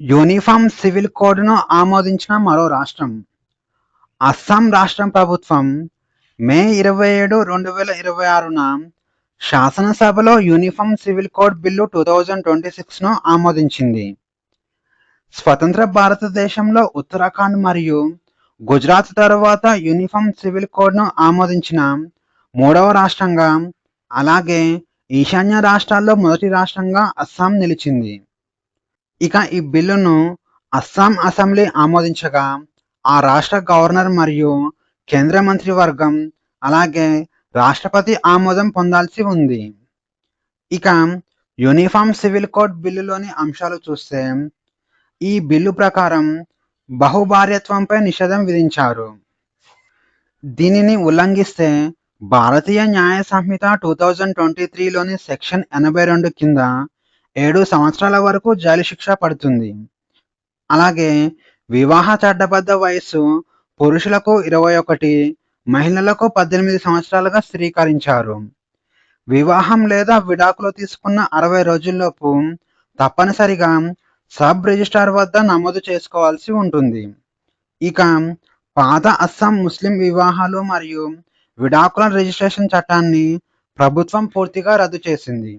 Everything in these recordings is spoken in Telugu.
యూనిఫామ్ సివిల్ కోడ్‌ను ఆమోదించిన మరో రాష్ట్రం. అస్సాం రాష్ట్ర ప్రభుత్వం మే 27, 2026న శాసనసభలో యూనిఫామ్ సివిల్ కోడ్ బిల్లు 2026ను ఆమోదించింది. స్వతంత్ర భారతదేశంలో ఉత్తరాఖండ్ మరియు గుజరాత్ తరువాత యూనిఫామ్ సివిల్ కోడ్‌ను ఆమోదించిన మూడవ రాష్ట్రంగా, అలాగే ఈశాన్య రాష్ట్రాల్లో మొదటి రాష్ట్రంగా అస్సాం నిలిచింది. ఇక ఈ బిల్లును అస్సాం అసెంబ్లీ ఆమోదించగా, ఆ రాష్ట్ర గవర్నర్ మరియు కేంద్ర మంత్రివర్గం, అలాగే రాష్ట్రపతి ఆమోదం పొందాల్సి ఉంది. ఇక యూనిఫామ్ సివిల్ కోడ్ బిల్లులోని అంశాలు చూస్తే, ఈ బిల్లు ప్రకారం బహుభార్యత్వంపై నిషేధం విధించారు. దీనిని ఉల్లంఘిస్తే భారతీయ న్యాయ సంహిత 2023లోని సెక్షన్ 82 కింద 7 సంవత్సరాల వరకు జైలు శిక్ష పడుతుంది. అలాగే వివాహ చట్టబద్ధ వయస్సు పురుషులకు 21, మహిళలకు 18 సంవత్సరాలుగా స్థిరీకరించారు. వివాహం లేదా విడాకులు తీసుకున్న 60 రోజుల్లోపు తప్పనిసరిగా సబ్ రిజిస్ట్రార్ వద్ద నమోదు చేసుకోవాల్సి ఉంటుంది. ఇక పాత అస్సాం ముస్లిం వివాహాలు మరియు విడాకుల రిజిస్ట్రేషన్ చట్టాన్ని ప్రభుత్వం పూర్తిగా రద్దు చేసింది.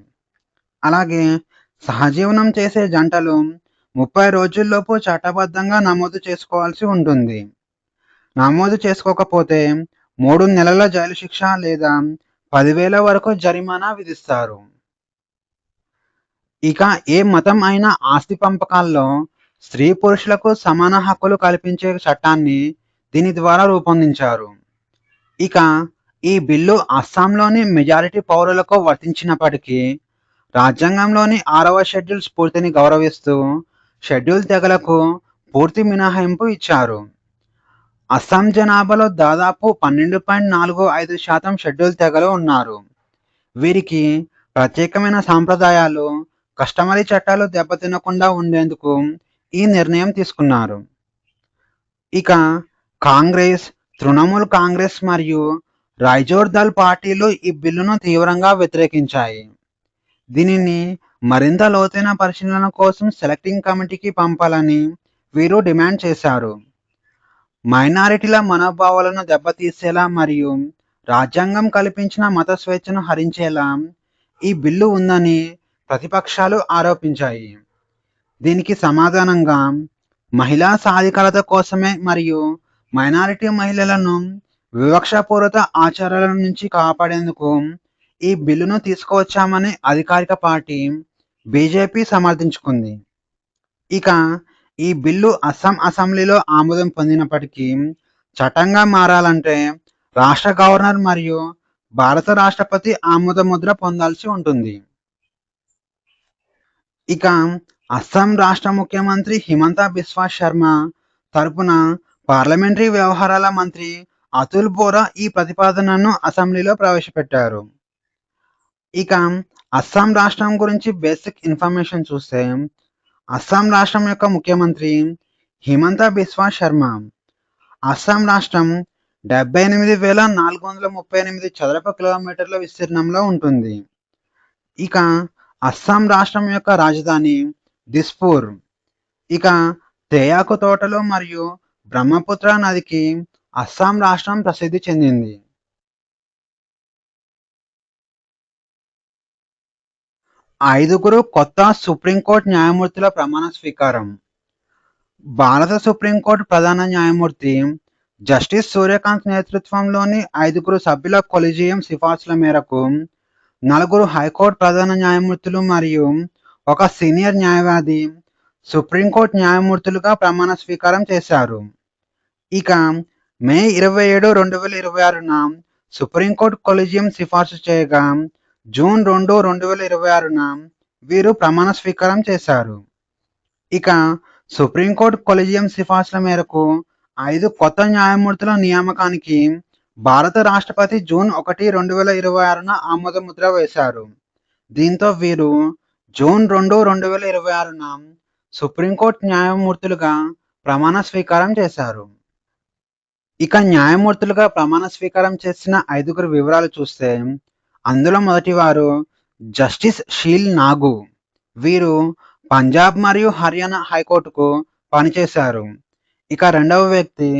అలాగే సహజీవనం చేసే జంటలు 30 రోజుల్లోపు చట్టబద్ధంగా నమోదు చేసుకోవాల్సి ఉంటుంది. నమోదు చేసుకోకపోతే 3 నెలల జైలు శిక్ష లేదా 10,000 వరకు జరిమానా విధిస్తారు. ఇక ఏ మతం అయినా ఆస్తి పంపకాల్లో స్త్రీ పురుషులకు సమాన హక్కులు కల్పించే చట్టాన్ని దీని ద్వారా రూపొందించారు. ఇక ఈ బిల్లు అస్సాంలోని మెజారిటీ పౌరులకు వర్తించినప్పటికీ, రాజ్యాంగంలోని 6వ షెడ్యూల్ స్ఫూర్తిని గౌరవిస్తూ షెడ్యూల్ తెగలకు పూర్తి మినహాయింపు ఇచ్చారు. అస్సాం జనాభాలో దాదాపు 12.45% షెడ్యూల్ తెగలు ఉన్నారు. వీరికి ప్రత్యేకమైన సాంప్రదాయాలు, కస్టమరీ చట్టాలు దెబ్బతినకుండా ఉండేందుకు ఈ నిర్ణయం తీసుకున్నారు. ఇక కాంగ్రెస్, తృణమూల్ కాంగ్రెస్ మరియు రైజోర్ దళ్ పార్టీలు ఈ బిల్లును తీవ్రంగా వ్యతిరేకించాయి. దీనిని మరింత లోతైన పరిశీలన కోసం సెలెక్టింగ్ కమిటీకి పంపాలని వీరు డిమాండ్ చేశారు. మైనారిటీల మనోభావాలను దెబ్బతీసేలా మరియు రాజ్యాంగం కల్పించిన మత స్వేచ్ఛను హరించేలా ఈ బిల్లు ఉందని ప్రతిపక్షాలు ఆరోపించాయి. దీనికి సమాధానంగా మహిళా సాధికారత కోసమే మరియు మైనారిటీ మహిళలను వివక్షపూరిత ఆచారాల నుంచి కాపాడేందుకు ఈ బిల్లును తీసుకువచ్చామని అధికారిక పార్టీ బీజేపీ సమర్థించుకుంది. ఇక ఈ బిల్లు అస్సాం అసెంబ్లీలో ఆమోదం పొందినప్పటికీ, చట్టంగా మారాలంటే రాష్ట్ర గవర్నర్ మరియు భారత రాష్ట్రపతి ఆమోద ముద్ర పొందాల్సి ఉంటుంది. ఇక అస్సాం రాష్ట్ర ముఖ్యమంత్రి హిమంత బిస్వా శర్మ తరపున పార్లమెంటరీ వ్యవహారాల మంత్రి అతుల్ బోరా ఈ ప్రతిపాదనను అసెంబ్లీలో ప్రవేశపెట్టారు. ఇక అస్సాం రాష్ట్రం గురించి బేసిక్ ఇన్ఫర్మేషన్ చూస్తే, అస్సాం రాష్ట్రం యొక్క ముఖ్యమంత్రి హిమంత బిస్వా శర్మ. అస్సాం రాష్ట్రం 78,438 చదరపు కిలోమీటర్ల విస్తీర్ణంలో ఉంటుంది. ఇక అస్సాం రాష్ట్రం యొక్క రాజధాని దిస్పూర్. ఇక తేయాకు తోటలు మరియు బ్రహ్మపుత్ర నదికి అస్సాం రాష్ట్రం ప్రసిద్ధి చెందింది. ఐదుగురు కొత్త సుప్రీంకోర్టు న్యాయమూర్తుల ప్రమాణ స్వీకారం. భారత సుప్రీంకోర్టు ప్రధాన న్యాయమూర్తి జస్టిస్ సూర్యకాంత్ నేతృత్వంలోని 5 సభ్యుల కొలీజియం సిఫార్సుల మేరకు 4 హైకోర్టు ప్రధాన న్యాయమూర్తులు మరియు 1 సీనియర్ న్యాయవాది సుప్రీంకోర్టు న్యాయమూర్తులుగా ప్రమాణ స్వీకారం చేశారు. ఇక మే 27, 2026న సుప్రీంకోర్టు కొలీజియం సిఫార్సు చేయగా, జూన్ 2, 2026న వీరు ప్రమాణ స్వీకారం చేశారు. ఇక సుప్రీంకోర్టు కొలీజియం సిఫార్సుల మేరకు 5 కొత్త న్యాయమూర్తుల నియామకానికి భారత రాష్ట్రపతి జూన్ 1, 2026న ఆమోద ముద్ర వేశారు. దీంతో వీరు జూన్ 2, 2026న సుప్రీంకోర్టు న్యాయమూర్తులుగా ప్రమాణ స్వీకారం చేశారు. ఇక న్యాయమూర్తులుగా ప్రమాణ స్వీకారం చేసిన 5 వివరాలు చూస్తే, అందులో మొదటివారు జస్టిస్ షీల్ నాగు. వీరు పంజాబ్ మరియు హర్యానా హైకోర్టుకు పనిచేశారు. ఇక రెండవ వ్యక్తి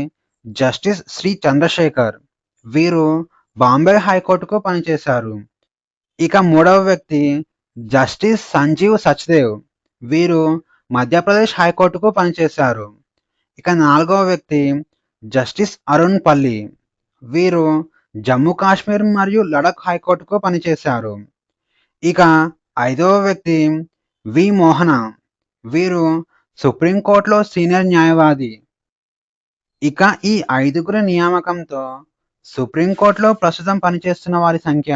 జస్టిస్ శ్రీ చంద్రశేఖర్. వీరు బాంబే హైకోర్టుకు పనిచేశారు. ఇక మూడవ వ్యక్తి జస్టిస్ సంజీవ్ సచ్దేవ్. వీరు మధ్యప్రదేశ్ హైకోర్టుకు పనిచేశారు. ఇక నాలుగవ వ్యక్తి జస్టిస్ అరుణ్ పల్లి. వీరు జమ్మూ కాశ్మీర్ మరియు లడఖ్ హైకోర్టుకు పనిచేశారు. ఇక ఐదవ వ్యక్తి వి మోహన. వీరు సుప్రీంకోర్టులో సీనియర్ న్యాయవాది. ఇక ఈ ఐదుగురి నియామకంతో సుప్రీంకోర్టులో ప్రస్తుతం పనిచేస్తున్న వారి సంఖ్య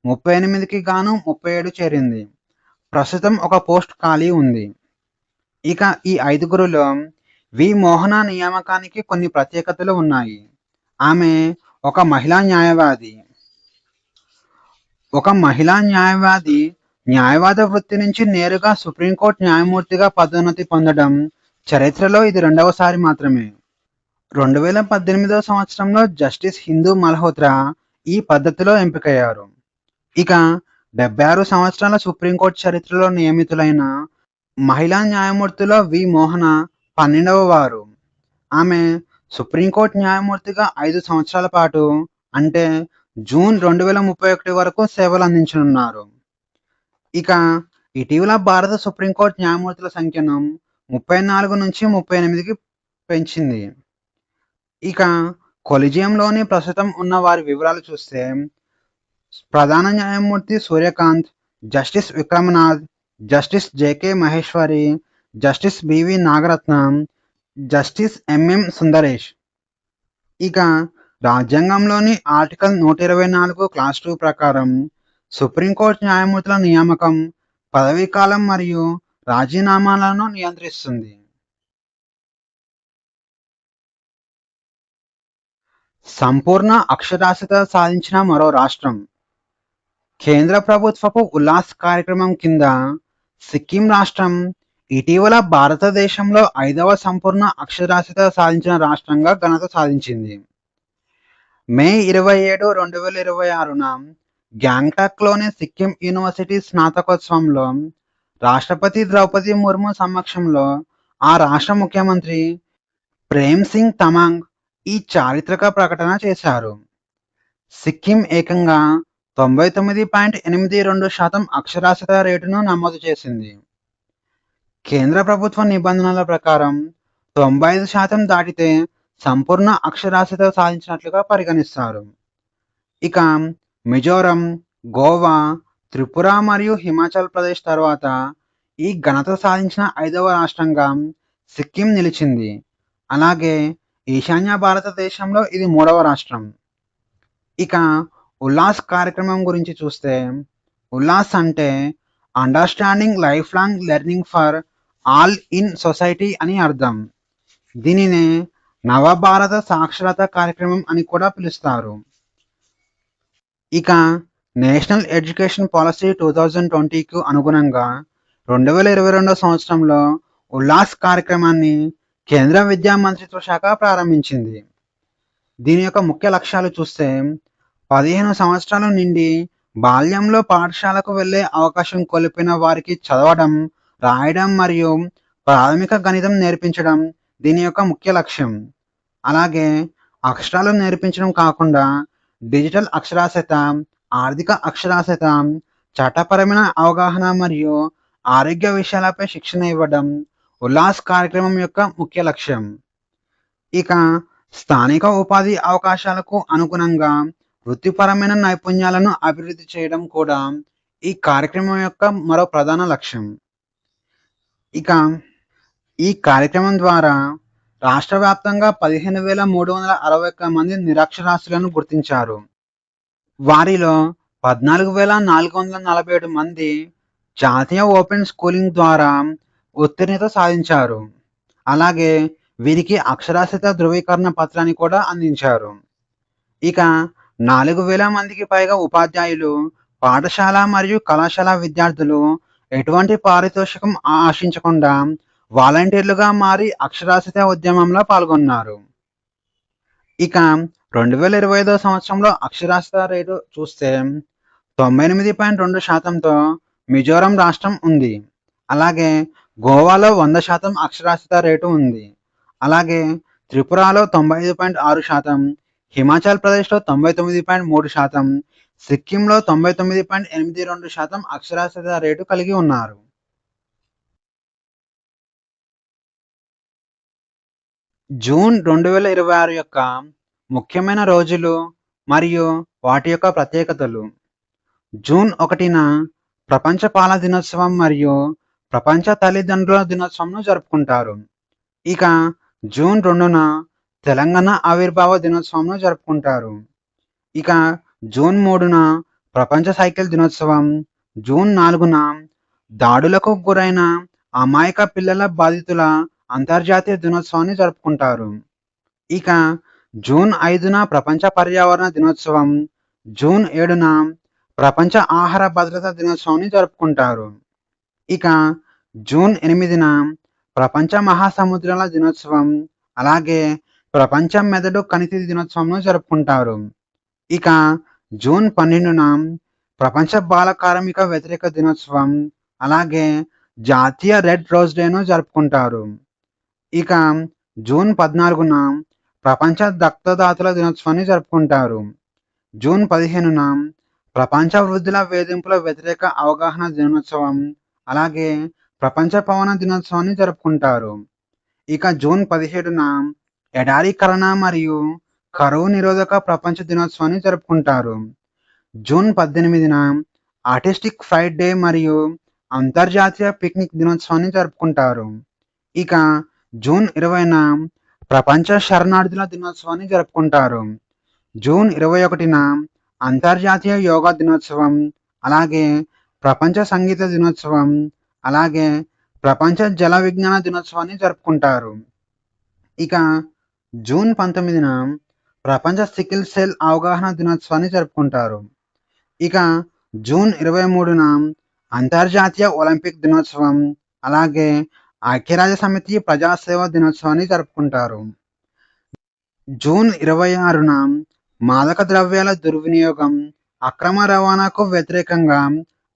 38కి గాను 37 చేరింది. ప్రస్తుతం ఒక పోస్ట్ ఖాళీ ఉంది. ఇక ఈ ఐదుగురిలో వి మోహన నియామకానికి కొన్ని ప్రత్యేకతలు ఉన్నాయి. ఆమె ఒక మహిళా న్యాయవాది. న్యాయవాద వృత్తి నుంచి నేరుగా సుప్రీంకోర్టు న్యాయమూర్తిగా పదోన్నతి పొందడం చరిత్రలో ఇది రెండవసారి మాత్రమే. 2018 సంవత్సరంలో జస్టిస్ హిందూ మల్హోత్రా ఈ పద్ధతిలో ఎంపికయ్యారు. ఇక 76 సంవత్సరాల సుప్రీంకోర్టు చరిత్రలో నియమితులైన మహిళా న్యాయమూర్తిలో వి మోహన 12వ వారు. ఆమె సుప్రీంకోర్టు న్యాయమూర్తిగా 5 సంవత్సరాల పాటు అంటే జూన్ 2031 వరకు సేవలు అందించనున్నారు. ఇక ఇటీవల భారత సుప్రీంకోర్టు న్యాయమూర్తుల సంఖ్యను 34 నుంచి 38కి పెంచింది. ఇక కొలిజియంలోని ప్రస్తుతం ఉన్న వారి వివరాలు చూస్తే ప్రధాన న్యాయమూర్తి Suryakant, justice Vikram Nath, justice JK Maheshwari, justice BV Nagarathnam, justice MM Sundaresh. ఇక రాజ్యాంగంలోని ఆర్టికల్ 124 క్లాస్ 2 ప్రకారం సుప్రీంకోర్టు న్యాయమూర్తుల నియామకం, పదవీకాలం మరియు రాజీనామాలను నియంత్రిస్తుంది. సంపూర్ణ అక్షరాస్యత సాధించిన మరో రాష్ట్రం. కేంద్ర ప్రభుత్వపు ఉల్లాస్ కార్యక్రమం కింద సిక్కిం రాష్ట్రం ఇటీవల భారతదేశంలో 5వ సంపూర్ణ అక్షరాస్యత సాధించిన రాష్ట్రంగా ఘనత సాధించింది. మే 27, 2026న గ్యాంగ్టాక్లోని సిక్కిం యూనివర్సిటీ స్నాతకోత్సవంలో రాష్ట్రపతి ద్రౌపది ముర్ము సమక్షంలో ఆ రాష్ట్ర ముఖ్యమంత్రి ప్రేమ్ సింగ్ తమాంగ్ ఈ చారిత్రక ప్రకటన చేశారు. సిక్కిం ఏకంగా 99.82% అక్షరాస్యత రేటును నమోదు చేసింది. కేంద్ర ప్రభుత్వ నిబంధనల ప్రకారం 95% దాటితే సంపూర్ణ అక్షరాస్యత సాధించినట్లుగా పరిగణిస్తారు. ఇక మిజోరం, గోవా, త్రిపుర మరియు హిమాచల్ ప్రదేశ్ తర్వాత ఈ ఘనత సాధించిన 5వ రాష్ట్రంగా సిక్కిం నిలిచింది. అలాగే ఈశాన్య భారతదేశంలో ఇది 3వ రాష్ట్రం. ఇక ఉల్లాస్ కార్యక్రమం గురించి చూస్తే ఉల్లాస్ అంటే understanding life long learning for all in society అని అర్థం. దీనినే నవభారత సాక్షరత కార్యక్రమం అని కూడా పిలుస్తారు. ఇక నేషనల్ ఎడ్యుకేషన్ పాలసీ 2020కు అనుగుణంగా 2022 సంవత్సరంలో ఉల్లాస్ కార్యక్రమాన్ని కేంద్ర విద్యా మంత్రిత్వ శాఖ ప్రారంభించింది. దీని యొక్క ముఖ్య లక్ష్యాలు చూస్తే 15 సంవత్సరాల నుండి బాల్యంలో పాఠశాలకు వెళ్లే అవకాశం కోల్పోయిన వారికి చదవడం, రాయడం మరియు ప్రాథమిక గణితం నేర్పించడం దీని యొక్క ముఖ్య లక్ష్యం. అలాగే అక్షరాలు నేర్పించడం కాకుండా డిజిటల్ అక్షరాస్యత, ఆర్థిక అక్షరాస్యత, చట్టపరమైన అవగాహన మరియు ఆరోగ్య విషయాలపై శిక్షణ ఇవ్వడం ఉల్లాస్ కార్యక్రమం యొక్క ముఖ్య లక్ష్యం. ఇక స్థానిక ఉపాధి అవకాశాలకు అనుగుణంగా వృత్తిపరమైన నైపుణ్యాలను అభివృద్ధి చేయడం కూడా ఈ కార్యక్రమం యొక్క మరో ప్రధాన లక్ష్యం. ఇక ఈ కార్యక్రమం ద్వారా రాష్ట్ర వ్యాప్తంగా 15,361 మంది నిరక్షరాస్యులను గుర్తించారు. వారిలో 14,447 మంది జాతీయ ఓపెన్ స్కూలింగ్ ద్వారా ఉత్తీర్ణత సాధించారు. అలాగే వీరికి అక్షరాస్యత ధృవీకరణ పత్రాన్ని కూడా అందించారు. ఇక 4,000 మందికి పైగా ఉపాధ్యాయులు, పాఠశాల మరియు కళాశాల విద్యార్థులు ఎటువంటి పారితోషికం ఆశించకుండా వాలంటీర్లుగా మారి అక్షరాస్యత ఉద్యమంలో పాల్గొన్నారు. ఇక 2025 సంవత్సరంలో అక్షరాస్యత రేటు చూస్తే 98.2%తో మిజోరం రాష్ట్రం ఉంది. అలాగే గోవాలో 100% అక్షరాస్యత రేటు ఉంది. అలాగే త్రిపురలో 95.6%, హిమాచల్ ప్రదేశ్‌లో 99.3%, సిక్కింలో 99.82% అక్షరాస్యత రేటు కలిగి ఉన్నారు. జూన్ 2026 యొక్క ముఖ్యమైన రోజులు మరియు వాటి యొక్క ప్రత్యేకతలు. జూన్ 1న ప్రపంచ పాల దినోత్సవం మరియు ప్రపంచ తల్లిదండ్రుల దినోత్సవంను జరుపుకుంటారు. ఇక జూన్ 2న తెలంగాణ ఆవిర్భావ దినోత్సవంను జరుపుకుంటారు. ఇక జూన్ 3న ప్రపంచ సైకిల్ దినోత్సవం, జూన్ 4న దాడులకు గురైన అమాయక పిల్లల బాధితుల అంతర్జాతీయ దినోత్సవాన్ని జరుపుకుంటారు. ఇక జూన్ 5న ప్రపంచ పర్యావరణ దినోత్సవం, జూన్ 7న ప్రపంచ ఆహార భద్రతా దినోత్సవాన్ని జరుపుకుంటారు. ఇక జూన్ 8న ప్రపంచ మహాసముద్రాల దినోత్సవం, అలాగే ప్రపంచ మెదడు కణితి దినోత్సవంను జరుపుకుంటారు. ఇక జూన్ 12న ప్రపంచ బాల కార్మిక వ్యతిరేక దినోత్సవం, అలాగే జాతీయ రెడ్ రోజ్ డేను జరుపుకుంటారు. ఇక జూన్ 14న ప్రపంచ రక్తదాతల దినోత్సవాన్ని జరుపుకుంటారు. జూన్ 15న ప్రపంచ వృద్ధుల వేధింపుల వ్యతిరేక అవగాహన దినోత్సవం, అలాగే ప్రపంచ పవన దినోత్సవాన్ని జరుపుకుంటారు. ఇక జూన్ 17న ఎడారీకరణ మరియు కరువు నిరోధక ప్రపంచ దినోత్సవాన్ని జరుపుకుంటారు. జూన్ 18న ఆర్టిస్టిక్ ఫ్రైడ్ డే మరియు అంతర్జాతీయ పిక్నిక్ దినోత్సవాన్ని జరుపుకుంటారు. ఇక జూన్ 20న ప్రపంచ శరణార్థుల దినోత్సవాన్ని జరుపుకుంటారు. జూన్ 21న అంతర్జాతీయ యోగా దినోత్సవం, అలాగే ప్రపంచ సంగీత దినోత్సవం, అలాగే ప్రపంచ జల విజ్ఞాన దినోత్సవాన్ని జరుపుకుంటారు. ఇక జూన్ 19న ప్రపంచ సికిల్ సెల్ అవగాహన దినోత్సవాన్ని జరుపుకుంటారు. ఇక జూన్ 23న అంతర్జాతీయ ఒలింపిక్ దినోత్సవం, అలాగే ఐక్యరాజ్య సమితి ప్రజాసేవ దినోత్సవాన్ని జరుపుకుంటారు. జూన్ 26న మాదక ద్రవ్యాల దుర్వినియోగం, అక్రమ రవాణాకు వ్యతిరేకంగా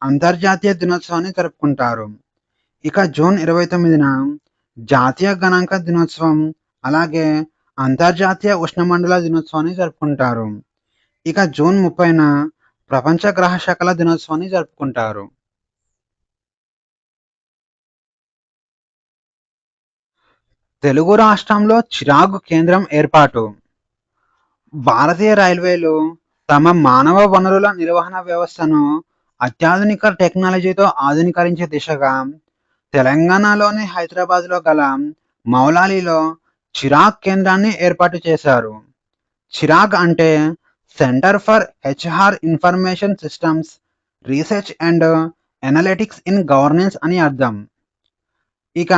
అంతర్జాతీయ దినోత్సవాన్ని జరుపుకుంటారు. ఇక జూన్ 29న జాతీయ గణాంక దినోత్సవం, అలాగే అంతర్జాతీయ ఉష్ణమండల దినోత్సవాన్ని జరుపుకుంటారు. ఇక జూన్ 30న ప్రపంచ గ్రహ శాఖల దినోత్సవాన్ని జరుపుకుంటారు. తెలుగు రాష్ట్రంలో చిరాగ్ కేంద్రం ఏర్పాటు. భారతీయ రైల్వేలు తమ మానవ వనరుల నిర్వహణ వ్యవస్థను అత్యాధునిక టెక్నాలజీతో ఆధునీకరించే దిశగా తెలంగాణలోని హైదరాబాద్లో గల మౌలాలీలో చిరాగ్ కేంద్రాన్ని ఏర్పాటు చేశారు. చిరాగ్ అంటే centre for HR information systems research and analytics in governance అని అర్థం. ఇక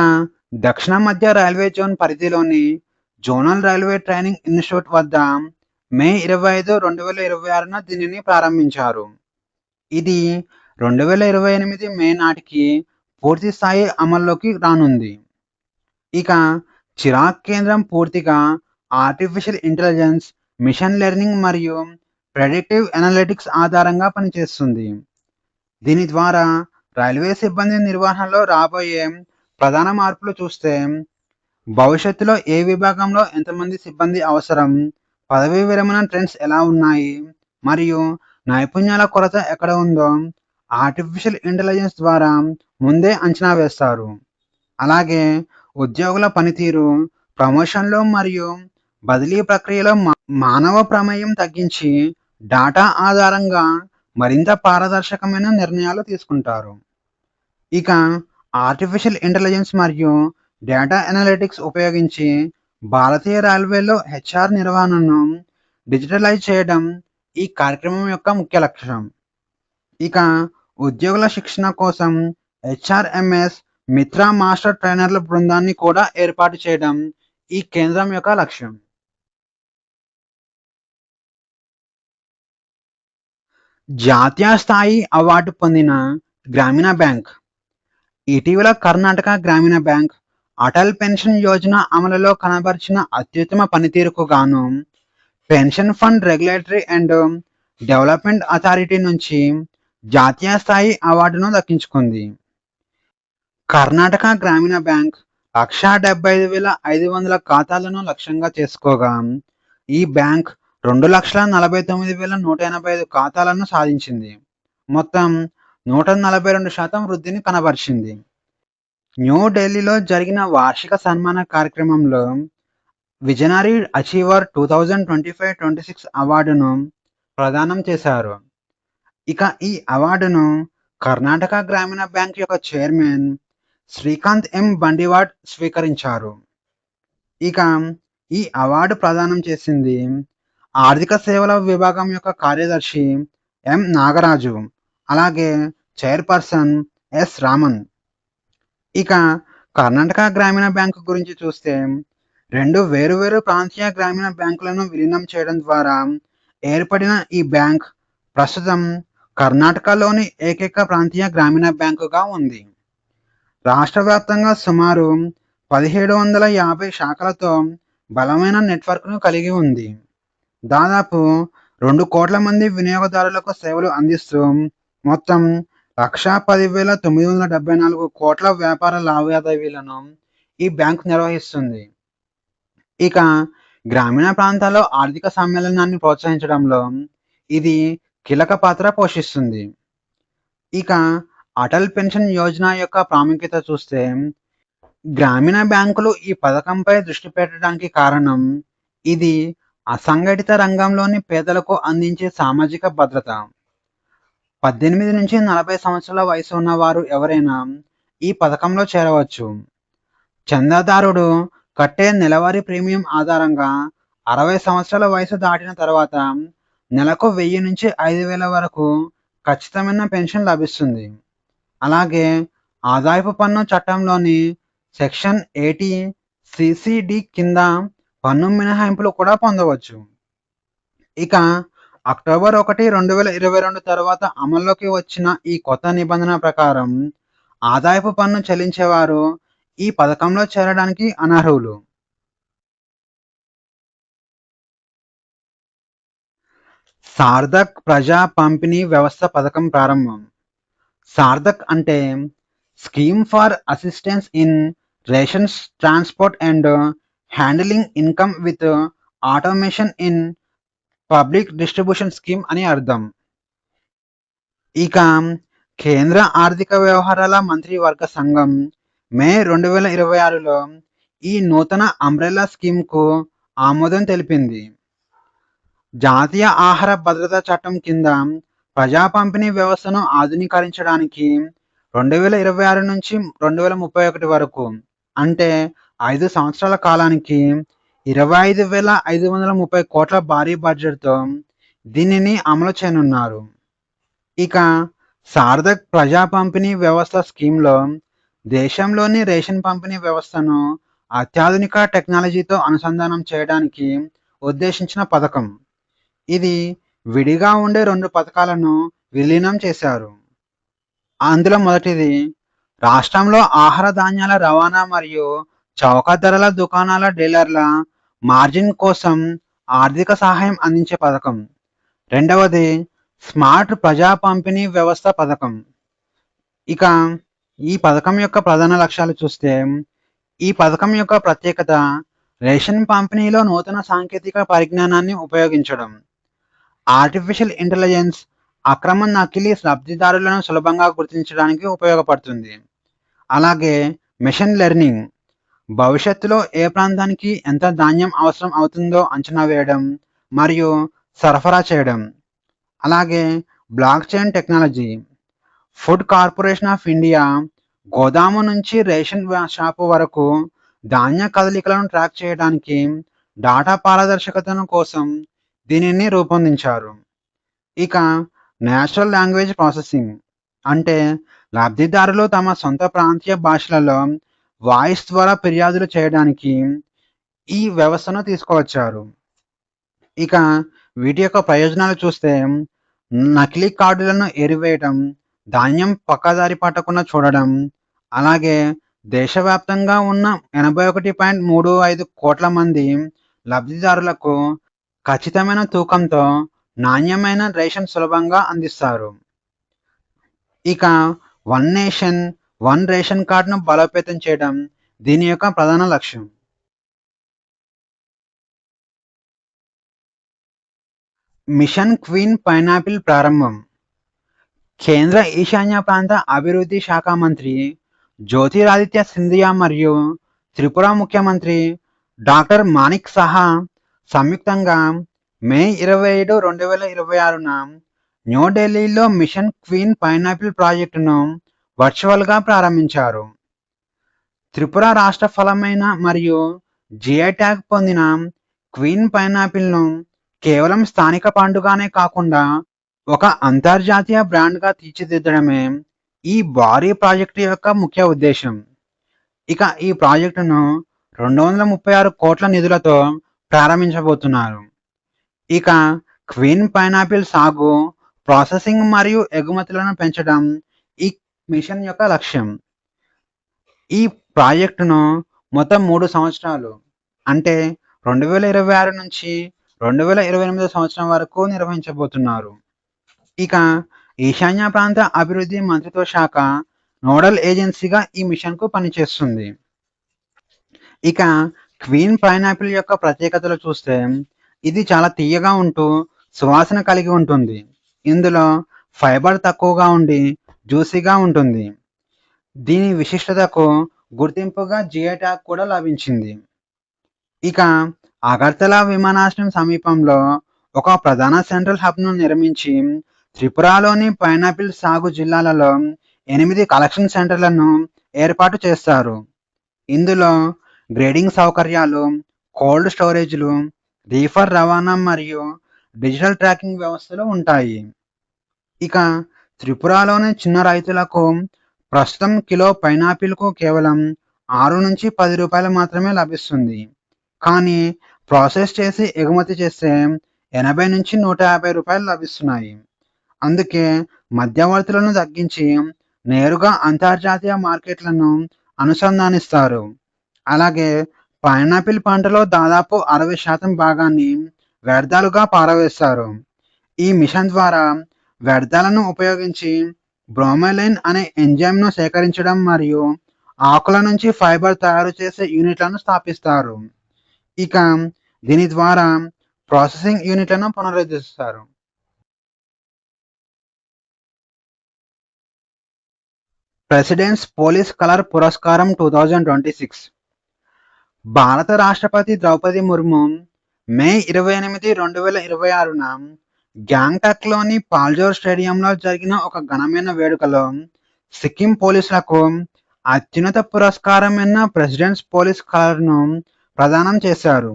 దక్షిణ మధ్య రైల్వే జోన్ పరిధిలోని జోనల్ రైల్వే ట్రైనింగ్ ఇన్స్టిట్యూట్ వద్ద మే 25, 2026న దీనిని ప్రారంభించారు. ఇది 2028 మే నాటికి పూర్తి స్థాయి అమల్లోకి రానుంది. ఇక చిరాగ్ కేంద్రం పూర్తిగా ఆర్టిఫిషియల్ ఇంటెలిజెన్స్, మిషన్ లెర్నింగ్ మరియు ప్రెడిక్టివ్ అనలిటిక్స్ ఆధారంగా పనిచేస్తుంది. దీని ద్వారా రైల్వే సిబ్బంది నిర్వహణలో రాబోయే ప్రధాన మార్పులు చూస్తే, భవిష్యత్తులో ఏ విభాగంలో ఎంతమంది సిబ్బంది అవసరం, పదవీ విరమణ ట్రెండ్స్ ఎలా ఉన్నాయి, మరియు నైపుణ్యాల కొరత ఎక్కడ ఉందో ఆర్టిఫిషియల్ ఇంటెలిజెన్స్ ద్వారా ముందే అంచనా వేస్తారు. అలాగే ఉద్యోగుల పనితీరు, ప్రమోషన్లు మరియు బదిలీ ప్రక్రియలో మానవ ప్రమేయం తగ్గించి డేటా ఆధారంగా మరింత పారదర్శకమైన నిర్ణయాలు తీసుకుంటారు. ఇక ఆర్టిఫిషియల్ ఇంటెలిజెన్స్ మరియు డేటా అనలిటిక్స్ ఉపయోగించి భారతీయ రైల్వేలో హెచ్ఆర్ నిర్వహణను డిజిటలైజ్ చేయడం ఈ కార్యక్రమం యొక్క ముఖ్య లక్ష్యం. ఇక ఉద్యోగుల శిక్షణ కోసం హెచ్ఆర్ఎంఎస్ మిత్ర మాస్టర్ ట్రైనర్ల బృందాన్ని కూడా ఏర్పాటు చేయడం ఈ కేంద్రం యొక్క లక్ష్యం. జాతీయ స్థాయి అవార్డు పొందిన గ్రామీణ బ్యాంక్. ఇటీవల కర్ణాటక గ్రామీణ బ్యాంక్ అటల్ పెన్షన్ యోజన అమలులో కనబరిచిన అత్యుత్తమ పనితీరుకు గాను pension fund regulatory and development authority నుంచి జాతీయ స్థాయి అవార్డును దక్కించుకుంది. కర్ణాటక గ్రామీణ బ్యాంక్ 1,75,500 ఖాతాలను లక్ష్యంగా చేసుకోగా, ఈ బ్యాంక్ 2,49,185 ఖాతాలను సాధించింది. మొత్తం 142% వృద్ధిని కనబరిచింది. న్యూఢిల్లీలో జరిగిన వార్షిక సన్మాన కార్యక్రమంలో విజనరీ అచీవర్ 2025-26 అవార్డును ప్రదానం చేశారు. ఇక ఈ అవార్డును కర్ణాటక గ్రామీణ బ్యాంక్ యొక్క చైర్మన్ శ్రీకాంత్ ఎం బండివాడ్ స్వీకరించారు. ఇక ఈ అవార్డు ప్రదానం చేసింది ఆర్థిక సేవల విభాగం యొక్క కార్యదర్శి ఎం నాగరాజు, అలాగే చైర్పర్సన్ ఎస్ రామన్. ఇక కర్ణాటక గ్రామీణ బ్యాంకు గురించి చూస్తే, 2 వేరువేరు ప్రాంతీయ గ్రామీణ బ్యాంకులను విలీనం చేయడం ద్వారా ఏర్పడిన ఈ బ్యాంక్ ప్రస్తుతం కర్ణాటకలోని ఏకైక ప్రాంతీయ గ్రామీణ బ్యాంకుగా ఉంది. రాష్ట్ర వ్యాప్తంగా సుమారు 1,750 శాఖలతో బలమైన నెట్వర్క్ను కలిగి ఉంది. దాదాపు 2 కోట్ల మంది వినియోగదారులకు సేవలు అందిస్తూ మొత్తం 1,10,974 కోట్ల వ్యాపార లావాదేవీలను ఈ బ్యాంకు నిర్వహిస్తుంది. ఇక గ్రామీణ ప్రాంతాల్లో ఆర్థిక సమ్మేళనాన్ని ప్రోత్సహించడంలో ఇది కీలక పాత్ర పోషిస్తుంది. ఇక అటల్ పెన్షన్ యోజన యొక్క ప్రాముఖ్యత చూస్తే, గ్రామీణ బ్యాంకులు ఈ పథకంపై దృష్టి పెట్టడానికి కారణం ఇది అసంఘటిత రంగంలోని పేదలకు అందించే సామాజిక భద్రత. 18 నుంచి 40 సంవత్సరాల వయసు ఉన్న వారు ఎవరైనా ఈ పథకంలో చేరవచ్చు. చందాదారుడు కట్టే నెలవారీ ప్రీమియం ఆధారంగా 60 సంవత్సరాల వయసు దాటిన తర్వాత నెలకు 1000 నుంచి 5,000 వరకు ఖచ్చితమైన పెన్షన్ లభిస్తుంది. అలాగే ఆదాయపు పన్ను చట్టంలోని సెక్షన్ 80 సిసిడి కింద పన్ను మినహాయింపులు కూడా పొందవచ్చు. ఇక అక్టోబర్ 1, 2022 తర్వాత అమల్లోకి వచ్చిన ఈ కొత్త నిబంధన ప్రకారం ఆదాయపు పన్ను చెల్లించేవారు ఈ పథకంలో చేరడానికి అనర్హులు. సార్థక్ ప్రజా పంపిణీ వ్యవస్థ పథకం ప్రారంభం. సార్థక్ అంటే scheme for assistance in rations transport and handling income with automation in public distribution scheme అని అర్థం. ఇక కేంద్ర ఆర్థిక వ్యవహారాల మంత్రివర్గ సంఘం మే 2026లో ఈ నూతన అంబ్రెల్లా స్కీమ్కు ఆమోదం తెలిపింది. జాతీయ ఆహార భద్రతా చట్టం కింద ప్రజా పంపిణీ వ్యవస్థను ఆధునీకరించడానికి 2026 నుంచి 2031 వరకు, అంటే 5 సంవత్సరాల కాలానికి 25,530 కోట్ల భారీ బడ్జెట్తో దీనిని అమలు చేయనున్నారు. ఇక సార్థక్ ప్రజా పంపిణీ వ్యవస్థ స్కీమ్లో దేశంలోని రేషన్ పంపిణీ వ్యవస్థను అత్యాధునిక టెక్నాలజీతో అనుసంధానం చేయడానికి ఉద్దేశించిన పథకం. ఇది విడిగా ఉండే 2 పథకాలను విలీనం చేశారు. అందులో మొదటిది రాష్ట్రంలో ఆహార ధాన్యాల రవాణా మరియు చౌక ధరల దుకాణాల డీలర్ల మార్జిన్ కోసం ఆర్థిక సహాయం అందించే పథకం. రెండవది స్మార్ట్ ప్రజా పంపిణీ వ్యవస్థ పథకం. ఇక ఈ పథకం యొక్క ప్రధాన లక్ష్యాలు చూస్తే, ఈ పథకం యొక్క ప్రత్యేకత రేషన్ పంపిణీలో నూతన సాంకేతిక పరిజ్ఞానాన్ని ఉపయోగించడం, ఆర్టిఫిషియల్ ఇంటెలిజెన్స్ అక్రమ నకిలీ లబ్ధిదారులను సులభంగా గుర్తించడానికి ఉపయోగపడుతుంది. అలాగే మెషిన్ లెర్నింగ్ భవిష్యత్తులో ఏ ప్రాంతానికి ఎంత ధాన్యం అవసరం అవుతుందో అంచనా వేయడం మరియు సరఫరా చేయడం. అలాగే block chain technology food corporation of India గోదాము నుంచి రేషన్ షాపు వరకు ధాన్య కదలికలను ట్రాక్ చేయడానికి డాటా పారదర్శకతను కోసం దీనిని రూపొందించారు. ఇక నేచురల్ లాంగ్వేజ్ ప్రాసెసింగ్ అంటే లబ్ధిదారులు తమ సొంత ప్రాంతీయ భాషలలో వాయిస్ ద్వారా ఫిర్యాదులు చేయడానికి ఈ వ్యవస్థను తీసుకువచ్చారు. ఇక వీటి యొక్క ప్రయోజనాలు చూస్తే, నకిలీ కార్డులను ఏరివేయడం, ధాన్యం పక్కదారి పట్టకుండా చూడడం, అలాగే దేశవ్యాప్తంగా ఉన్న 81.35 కోట్ల మంది లబ్ధిదారులకు ఖచ్చితమైన తూకంతో నాణ్యమైన రేషన్ సులభంగా అందిస్తారు. ఇక వన్ నేషన్ వన్ రేషన్ కార్డును బలోపేతం చేయడం దీని యొక్క ప్రధాన లక్ష్యం. మిషన్ క్వీన్ పైనాపిల్ ప్రారంభం. కేంద్ర ఈశాన్య ప్రాంత అభివృద్ధి శాఖ మంత్రి జ్యోతిరాదిత్య సింధియా మరియు త్రిపుర ముఖ్యమంత్రి డాక్టర్ మాణిక్ సహా సంయుక్తంగా మే 27, 2026న న్యూఢిల్లీలో మిషన్ క్వీన్ పైనాపిల్ ప్రాజెక్టును వర్చువల్గా ప్రారంభించారు. త్రిపుర రాష్ట్ర ఫలమైన మరియు జిఐ ట్యాగ్ పొందిన క్వీన్ పైనాపిల్ను కేవలం స్థానిక పండుగానే కాకుండా ఒక అంతర్జాతీయ బ్రాండ్గా తీర్చిదిద్దడమే ఈ భారీ ప్రాజెక్టు యొక్క ముఖ్య ఉద్దేశం. ఇక ఈ ప్రాజెక్టును 236 కోట్ల నిధులతో ప్రారంభించబోతున్నారు. ఇక క్వీన్ పైనాపిల్ సాగు, ప్రాసెసింగ్ మరియు ఎగుమతులను పెంచడం ఈ మిషన్ యొక్క లక్ష్యం. ఈ ప్రాజెక్టును మొత్తం 3 సంవత్సరాలు అంటే 2026 నుంచి 2028 సంవత్సరం వరకు నిర్వహించబోతున్నారు. ఇక ఈశాన్య ప్రాంత అభివృద్ధి మంత్రిత్వ శాఖ నోడల్ ఏజెన్సీగా ఈ మిషన్కు పనిచేస్తుంది. ఇక క్వీన్ పైనాపిల్ యొక్క ప్రత్యేకతలు చూస్తే ఇది చాలా తీయగా ఉంటూ సువాసన కలిగి ఉంటుంది. ఇందులో ఫైబర్ తక్కువగా ఉండి జ్యూసీగా ఉంటుంది. దీని విశిష్టతకు గుర్తింపుగా జిఐ ట్యాగ్ కూడా లభించింది. ఇక అగర్తలా విమానాశ్రయం సమీపంలో ఒక ప్రధాన సెంట్రల్ హబ్ను నిర్మించి త్రిపురలోని పైనాపిల్ సాగు జిల్లాలలో 8 కలెక్షన్ సెంటర్లను ఏర్పాటు చేస్తారు. ఇందులో గ్రేడింగ్ సౌకర్యాలు, కోల్డ్ స్టోరేజ్లు, రీఫర్ రవాణా మరియు డిజిటల్ ట్రాకింగ్ వ్యవస్థలు ఉంటాయి. ఇక త్రిపురలోని చిన్న రైతులకు ప్రస్తుతం కిలో పైనాపిల్కు కేవలం 6 నుంచి 10 రూపాయలు మాత్రమే లభిస్తుంది. కానీ ప్రాసెస్ చేసి ఎగుమతి చేస్తే 80 నుంచి 150 రూపాయలు లభిస్తున్నాయి. అందుకే మధ్యవర్తులను తగ్గించి నేరుగా అంతర్జాతీయ మార్కెట్లను అనుసంధానిస్తారు. అలాగే పైనాపిల్ పంటలో దాదాపు 60% భాగాన్ని వ్యర్థాలుగా పారవేస్తారు. ఈ మిషన్ ద్వారా వ్యర్థాలను ఉపయోగించి బ్రోమెలైన్ అనే ఎంజైమ్ను సేకరించడం మరియు ఆకుల నుంచి ఫైబర్ తయారు చేసే యూనిట్లను స్థాపిస్తారు. ఇక దీని ద్వారా ప్రాసెసింగ్ యూనిట్లను పునరుద్ధరిస్తారు. ప్రెసిడెంట్స్ పోలీస్ కలర్ పురస్కారం 2026. భారత రాష్ట్రపతి ద్రౌపది ముర్ము మే 28, 2026న గ్యాంగ్టాక్లోని పాల్జోర్ స్టేడియంలో జరిగిన ఒక ఘనమైన వేడుకలో సిక్కిం పోలీసులకు అత్యున్నత పురస్కారమైన ప్రెసిడెంట్స్ పోలీస్ కలర్ను ప్రదానం చేశారు.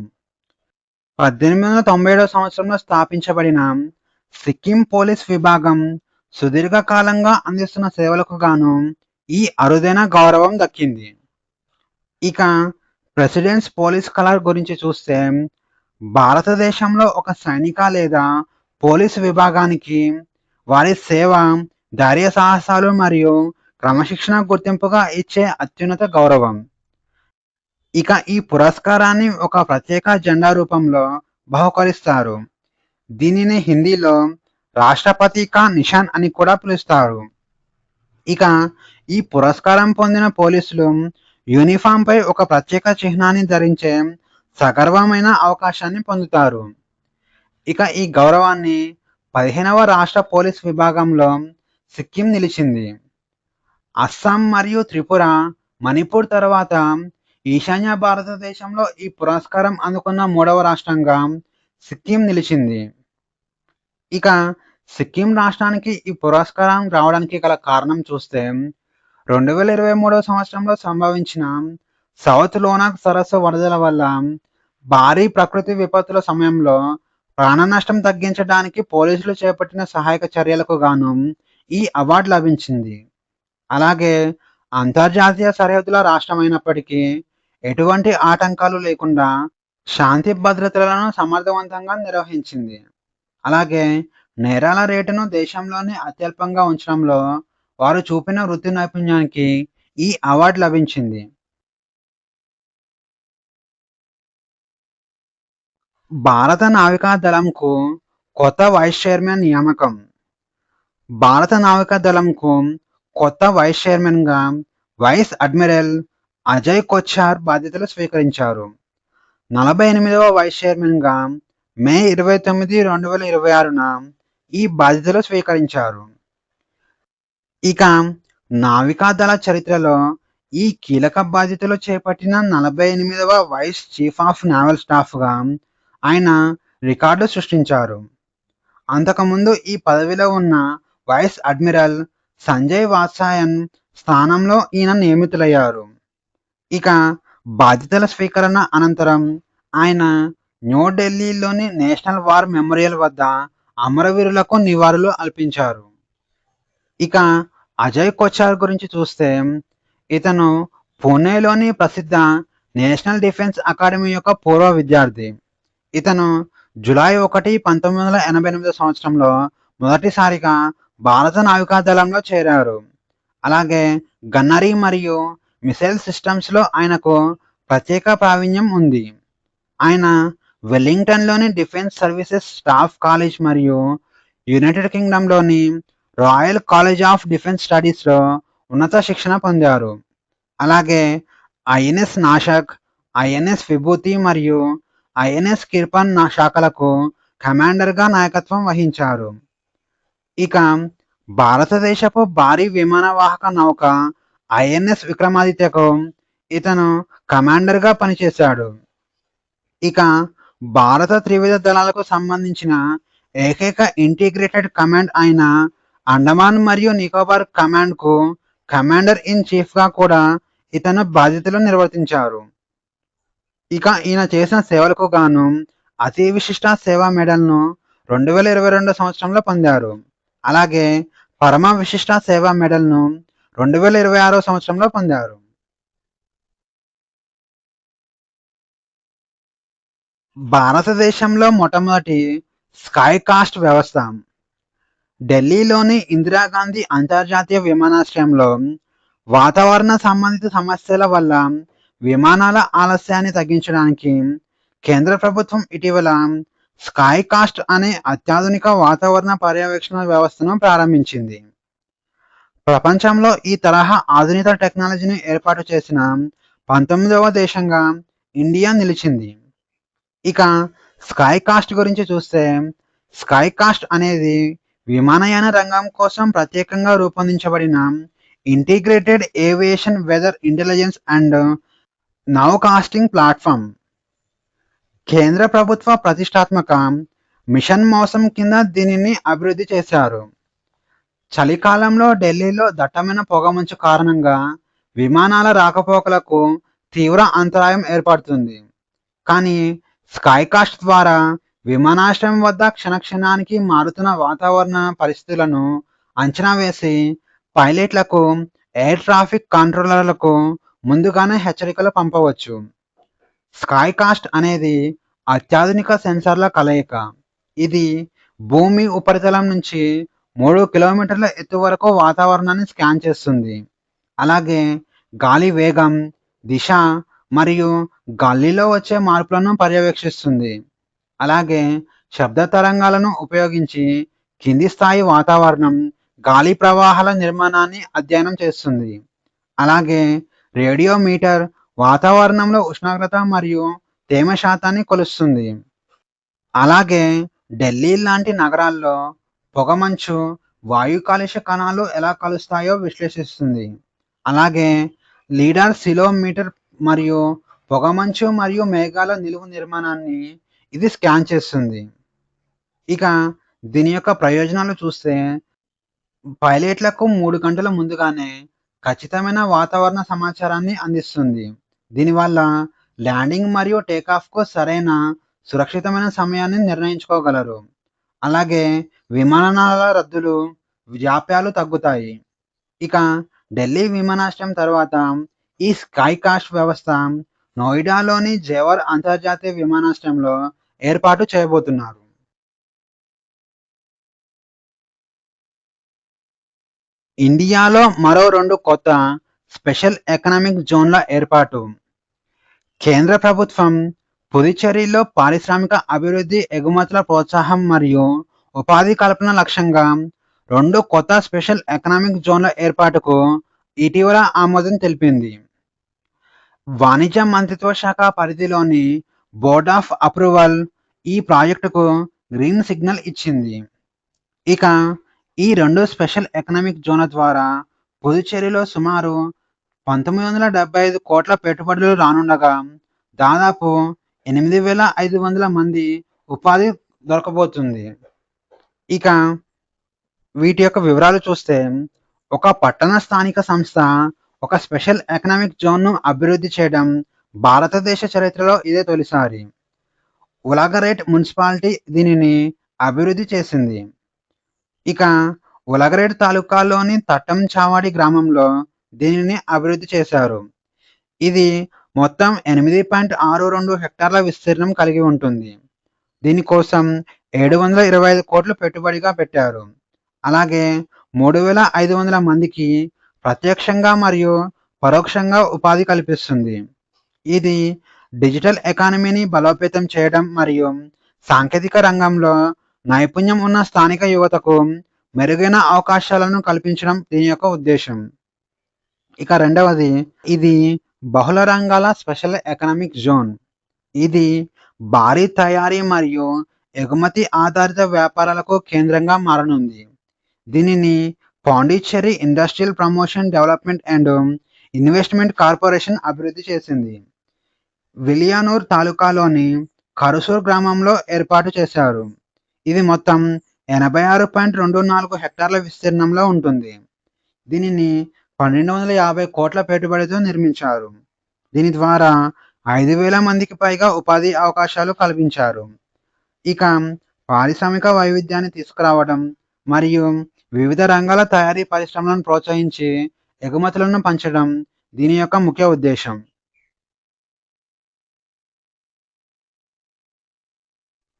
1897 సంవత్సరంలో స్థాపించబడిన సిక్కిం పోలీస్ విభాగం సుదీర్ఘకాలంగా అందిస్తున్న సేవలకు గాను ఈ అరుదైన గౌరవం దక్కింది. ఇక ప్రెసిడెంట్స్ పోలీస్ కలర్ గురించి చూస్తే భారతదేశంలో ఒక సైనిక లేదా పోలీసు విభాగానికి వారి సేవ, ధైర్య సాహసాలు మరియు క్రమశిక్షణ గుర్తింపుగా ఇచ్చే అత్యున్నత గౌరవం. ఇక ఈ పురస్కారాన్ని ఒక ప్రత్యేక జెండా రూపంలో బహుకరిస్తారు. దీనిని హిందీలో రాష్ట్రపతి కా నిషాన్ అని కూడా పిలుస్తారు. ఇక ఈ పురస్కారం పొందిన పోలీసులు యూనిఫామ్పై ఒక ప్రత్యేక చిహ్నాన్ని ధరించే సగర్వమైన అవకాశాన్ని పొందుతారు. ఇక ఈ గౌరవాన్ని 15వ రాష్ట్ర పోలీస్ విభాగంలో సిక్కిం నిలిచింది. అస్సాం మరియు త్రిపుర, మణిపూర్ తర్వాత ఈశాన్య భారతదేశంలో ఈ పురస్కారం అందుకున్న 3వ రాష్ట్రంగా సిక్కిం నిలిచింది. ఇక సిక్కిం రాష్ట్రానికి ఈ పురస్కారం రావడానికి గల కారణం చూస్తే 2023 సంవత్సరంలో సంభవించిన సౌత్ లోనాక్ సరస్సు వరదల వల్ల భారీ ప్రకృతి విపత్తుల సమయంలో ప్రాణ నష్టం తగ్గించడానికి పోలీసులు చేపట్టిన సహాయక చర్యలకు గాను ఈ అవార్డు లభించింది. అలాగే అంతర్జాతీయ సరిహద్దుల రాష్ట్రమైనప్పటికీ ఎటువంటి ఆటంకాలు లేకుండా శాంతి భద్రతలను సమర్థవంతంగా నిర్వహించింది. అలాగే నేరాల రేటును దేశంలోనే అత్యల్పంగా ఉంచడంలో వారు చూపిన వృత్తి నైపుణ్యానికి ఈ అవార్డు లభించింది. భారత నావికా దళంకు కొత్త వైస్ చైర్మన్ నియామకం. భారత నావికా దళంకు కొత్త వైస్ చైర్మన్గా వైస్ అడ్మిరల్ అజయ్ కొచ్చార్ బాధ్యతలు స్వీకరించారు. 48వ వైస్ చైర్మన్గా మే 29, 2026న ఈ బాధ్యతలు స్వీకరించారు. ఇక నావికాదళ చరిత్రలో ఈ కీలక బాధ్యతలు చేపట్టిన 48వ వైస్ చీఫ్ ఆఫ్ నేవల్ స్టాఫ్గా ఆయన రికార్డు సృష్టించారు. అంతకుముందు ఈ పదవిలో ఉన్న వైస్ అడ్మిరల్ సంజయ్ వాత్సాయన్ స్థానంలో ఈయన నియమితులయ్యారు. ఇక బాధ్యతల స్వీకరణ అనంతరం ఆయన న్యూఢిల్లీలోని నేషనల్ వార్ మెమోరియల్ వద్ద అమరవీరులకు నివాళులు అర్పించారు. ఇక అజయ్ కొచ్చార్ గురించి చూస్తే ఇతను పూణేలోని ప్రసిద్ధ నేషనల్ డిఫెన్స్ అకాడమీ యొక్క పూర్వ విద్యార్థి. ఇతను జూలై 1, 1988 సంవత్సరంలో మొదటిసారిగా భారత నావికాదళంలో చేరారు. అలాగే గన్నరీ మరియు మిసైల్ సిస్టమ్స్లో ఆయనకు ప్రత్యేక ప్రావీణ్యం ఉంది. ఆయన వెల్లింగ్టన్లోని డిఫెన్స్ సర్వీసెస్ స్టాఫ్ కాలేజ్ మరియు యునైటెడ్ కింగ్డమ్లోని రాయల్ కాలేజ్ ఆఫ్ డిఫెన్స్ స్టడీస్లో ఉన్నత శిక్షణ పొందారు. అలాగే ఐఎన్ఎస్ నాషక్, ఐఎన్ఎస్ విభూతి మరియు ఐఎన్ఎస్ కిర్పన్ శాఖలకు కమాండర్గా నాయకత్వం వహించారు. ఇక భారతదేశపు భారీ విమానవాహక నౌక ఐఎన్ఎస్ విక్రమాదిత్యకు ఇతను కమాండర్గా పనిచేశాడు. ఇక భారత త్రివిధ దళాలకు సంబంధించిన ఏకైక ఇంటిగ్రేటెడ్ కమాండ్ అయిన అండమాన్ మరియు నికోబార్ కమాండ్కు కమాండర్ ఇన్ చీఫ్గా కూడా ఇతను బాధ్యతలు నిర్వర్తించారు. ఇక ఈయన చేసిన సేవలకు గాను అతి విశిష్ట సేవా మెడల్ను 2022 సంవత్సరంలో పొందారు. అలాగే పరమ విశిష్ట సేవా మెడల్ను 2026 సంవత్సరంలో పొందారు. భారతదేశంలో మొట్టమొదటి స్కై కాస్ట్ వ్యవస్థ ఢిల్లీలోని ఇందిరాగాంధీ అంతర్జాతీయ విమానాశ్రయంలో వాతావరణ సంబంధిత సమస్యల వల్ల విమానాల ఆలస్యాన్ని తగ్గించడానికి కేంద్ర ప్రభుత్వం ఇటీవల స్కై కాస్ట్ అనే అత్యాధునిక వాతావరణ పర్యవేక్షణ వ్యవస్థను ప్రారంభించింది. ప్రపంచంలో ఈ తరహా ఆధునిక టెక్నాలజీని ఏర్పాటు చేసిన 19వ దేశంగా ఇండియా నిలిచింది. ఇక స్కై కాస్ట్ గురించి చూస్తే స్కై కాస్ట్ అనేది విమానయాన రంగం కోసం ప్రత్యేకంగా రూపొందించబడిన integrated aviation weather intelligence and nowcasting platform. కేంద్ర ప్రభుత్వ ప్రతిష్టాత్మక మిషన్ మౌసమ్ కింద దీనిని అభివృద్ధి చేశారు. చలికాలంలో ఢిల్లీలో దట్టమైన పొగమంచు కారణంగా విమానాల రాకపోకలకు తీవ్ర అంతరాయం ఏర్పడుతుంది. కానీ స్కై కాస్ట్ ద్వారా విమానాశ్రయం వద్ద క్షణక్షణానికి మారుతున్న వాతావరణ పరిస్థితులను అంచనా వేసి పైలట్లకు, ఎయిర్ ట్రాఫిక్ కంట్రోలర్లకు ముందుగానే హెచ్చరికలు పంపవచ్చు. స్కై కాస్ట్ అనేది అత్యాధునిక సెన్సార్ల కలయిక. ఇది భూమి ఉపరితలం నుంచి 3 కిలోమీటర్ల ఎత్తు వరకు వాతావరణాన్ని స్కాన్ చేస్తుంది. అలాగే గాలి వేగం, దిశ మరియు గాలిలో వచ్చే మార్పులను పర్యవేక్షిస్తుంది. అలాగే శబ్ద తరంగాలను ఉపయోగించి కింది స్థాయి వాతావరణం, గాలి ప్రవాహాల నిర్మాణాన్ని అధ్యయనం చేస్తుంది. అలాగే రేడియోమీటర్ వాతావరణంలో ఉష్ణోగ్రత మరియు తేమ శాతాన్ని కొలుస్తుంది. అలాగే ఢిల్లీ లాంటి నగరాల్లో పొగమంచు, వాయు కాలుష్య కణాలు ఎలా కలుస్తాయో విశ్లేషిస్తుంది. అలాగే లీడర్ సిలోమీటర్ మరియు పొగమంచు మరియు మేఘాల నిలువు నిర్మాణాన్ని ఇది స్కాన్ చేస్తుంది. ఇక దీని యొక్క ప్రయోజనాలు చూస్తే పైలట్లకు 3 గంటల ముందుగానే ఖచ్చితమైన వాతావరణ సమాచారాన్ని అందిస్తుంది. దీనివల్ల ల్యాండింగ్ మరియు టేకాఫ్కు సరైన సురక్షితమైన సమయాన్ని నిర్ణయించుకోగలరు. అలాగే విమానాల రద్దులు, జాప్యాలు తగ్గుతాయి. ఇక ఢిల్లీ విమానాశ్రయం తర్వాత ఈ స్కై కాస్ట్ వ్యవస్థ నోయిడాలోని జవహర్ అంతర్జాతీయ విమానాశ్రయంలో ఏర్పాటు చేయబోతున్నారు. ఇండియాలో మరో 2 కొత్త స్పెషల్ ఎకనామిక్ జోన్ల ఏర్పాటు. కేంద్ర ప్రభుత్వం పుదుచ్చేరిలో పారిశ్రామిక అభివృద్ధి, ఎగుమతుల ప్రోత్సాహం మరియు ఉపాధి కల్పన లక్ష్యంగా 2 కొత్త స్పెషల్ ఎకనామిక్ జోన్ల ఏర్పాటుకు ఇటీవల ఆమోదం తెలిపింది. వాణిజ్య మంత్రిత్వ శాఖ పరిధిలోని బోర్డ్ ఆఫ్ అప్రూవల్ ఈ ప్రాజెక్టుకు గ్రీన్ సిగ్నల్ ఇచ్చింది. ఇక ఈ 2 స్పెషల్ ఎకనామిక్ జోన్ల ద్వారా పుదుచ్చేరిలో సుమారు 1975 కోట్ల పెట్టుబడులు రానుండగా దాదాపు 8,500 మంది ఉపాధి దొరకబోతుంది. ఇక వీటి యొక్క వివరాలు చూస్తే ఒక పట్టణ స్థానిక సంస్థ ఒక స్పెషల్ ఎకనామిక్ జోన్ను అభివృద్ధి చేయడం భారతదేశ చరిత్రలో ఇదే తొలిసారి. ఉలగరేట్ మున్సిపాలిటీ దీనిని అభివృద్ధి చేసింది. ఇక ఉలగరేట్ తాలూకాలోని తట్టంచావడి గ్రామంలో దీనిని అభివృద్ధి చేశారు. ఇది మొత్తం 8.62 హెక్టార్ల విస్తీర్ణం కలిగి ఉంటుంది. దీనికోసం 725 కోట్లు పెట్టుబడిగా పెట్టారు. అలాగే 3,500 మందికి ప్రత్యక్షంగా మరియు పరోక్షంగా ఉపాధి కల్పిస్తుంది. ఇది డిజిటల్ ఎకానమీని బలోపేతం చేయడం మరియు సాంకేతిక రంగంలో నైపుణ్యం ఉన్న స్థానిక యువతకు మెరుగైన అవకాశాలను కల్పించడం దీని యొక్క ఉద్దేశం. ఇక రెండవది, ఇది బహుళ రంగాల స్పెషల్ ఎకనామిక్ జోన్. ఇది భారీ తయారీ మరియు ఎగుమతి ఆధారిత వ్యాపారాలకు కేంద్రంగా మారనుంది. దీనిని Pondicherry industrial promotion development and investment corporation అభివృద్ధి చేసింది. విలియనూర్ తాలూకాలోని కరుసూర్ గ్రామంలో ఏర్పాటు చేశారు. ఇది మొత్తం 86.24 హెక్టార్ల విస్తీర్ణంలో ఉంటుంది. దీనిని 1,250 కోట్ల పెట్టుబడితో నిర్మించారు. దీని ద్వారా 5,000 మందికి పైగా ఉపాధి అవకాశాలు కల్పించారు. ఇక పారిశ్రామిక వైవిధ్యాన్ని తీసుకురావడం మరియు వివిధ రంగాల తయారీ పరిశ్రమలను ప్రోత్సహించి ఎగుమతులను పంచడం దీని యొక్క ముఖ్య ఉద్దేశం.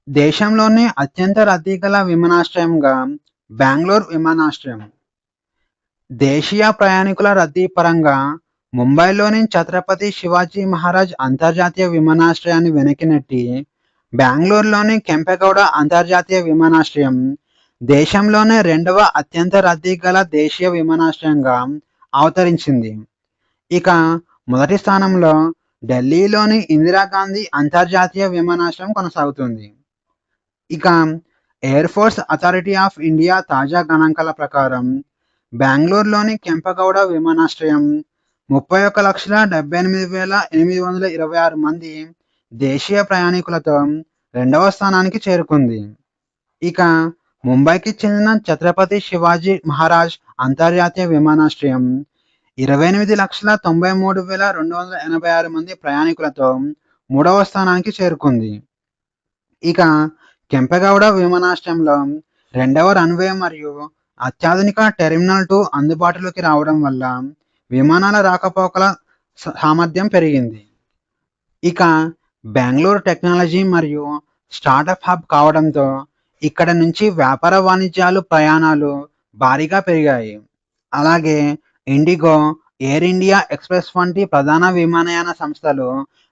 దేశంలోనే అత్యంత రద్దీ గల విమానాశ్రయంగా బెంగళూరు విమానాశ్రయం. దేశీయ ప్రయాణికుల రద్దీ పరంగా ముంబైలోని ఛత్రపతి శివాజీ మహారాజ్ అంతర్జాతీయ విమానాశ్రయాన్ని వెనక్కి నెట్టి బెంగళూరులోని కెంపెగౌడ అంతర్జాతీయ విమానాశ్రయం దేశంలోనే 2వ అత్యంత రద్దీ గల దేశీయ విమానాశ్రయంగా అవతరించింది. ఇక మొదటి స్థానంలో ఢిల్లీలోని ఇందిరాగాంధీ అంతర్జాతీయ విమానాశ్రయం కొనసాగుతుంది. ఇక air force authority of India తాజా గణాంకాల ప్రకారం బెంగళూరులోని కెంపెగౌడ విమానాశ్రయం 31,78,826 మంది దేశీయ ప్రయాణికులతో 2వ స్థానానికి చేరుకుంది. ఇక ముంబైకి చెందిన ఛత్రపతి శివాజీ మహారాజ్ అంతర్జాతీయ విమానాశ్రయం 28,93,286 మంది ప్రయాణికులతో 3వ స్థానానికి చేరుకుంది. ఇక కెంపెగౌడ విమానాశ్రయంలో 2వ రన్వే మరియు అత్యాధునిక టెర్మినల్ 2 అందుబాటులోకి రావడం వల్ల విమానాల రాకపోకల సామర్థ్యం పెరిగింది. ఇక బెంగళూరు టెక్నాలజీ మరియు స్టార్టప్ హబ్ కావడంతో ఇక్కడ నుంచి వ్యాపార వాణిజ్యాలు ప్రయాణాలు భారీగా పెరిగాయి. అలాగే ఇండిగో, ఎయిర్ ఇండియా ఎక్స్ప్రెస్ వంటి ప్రధాన విమానయాన సంస్థలు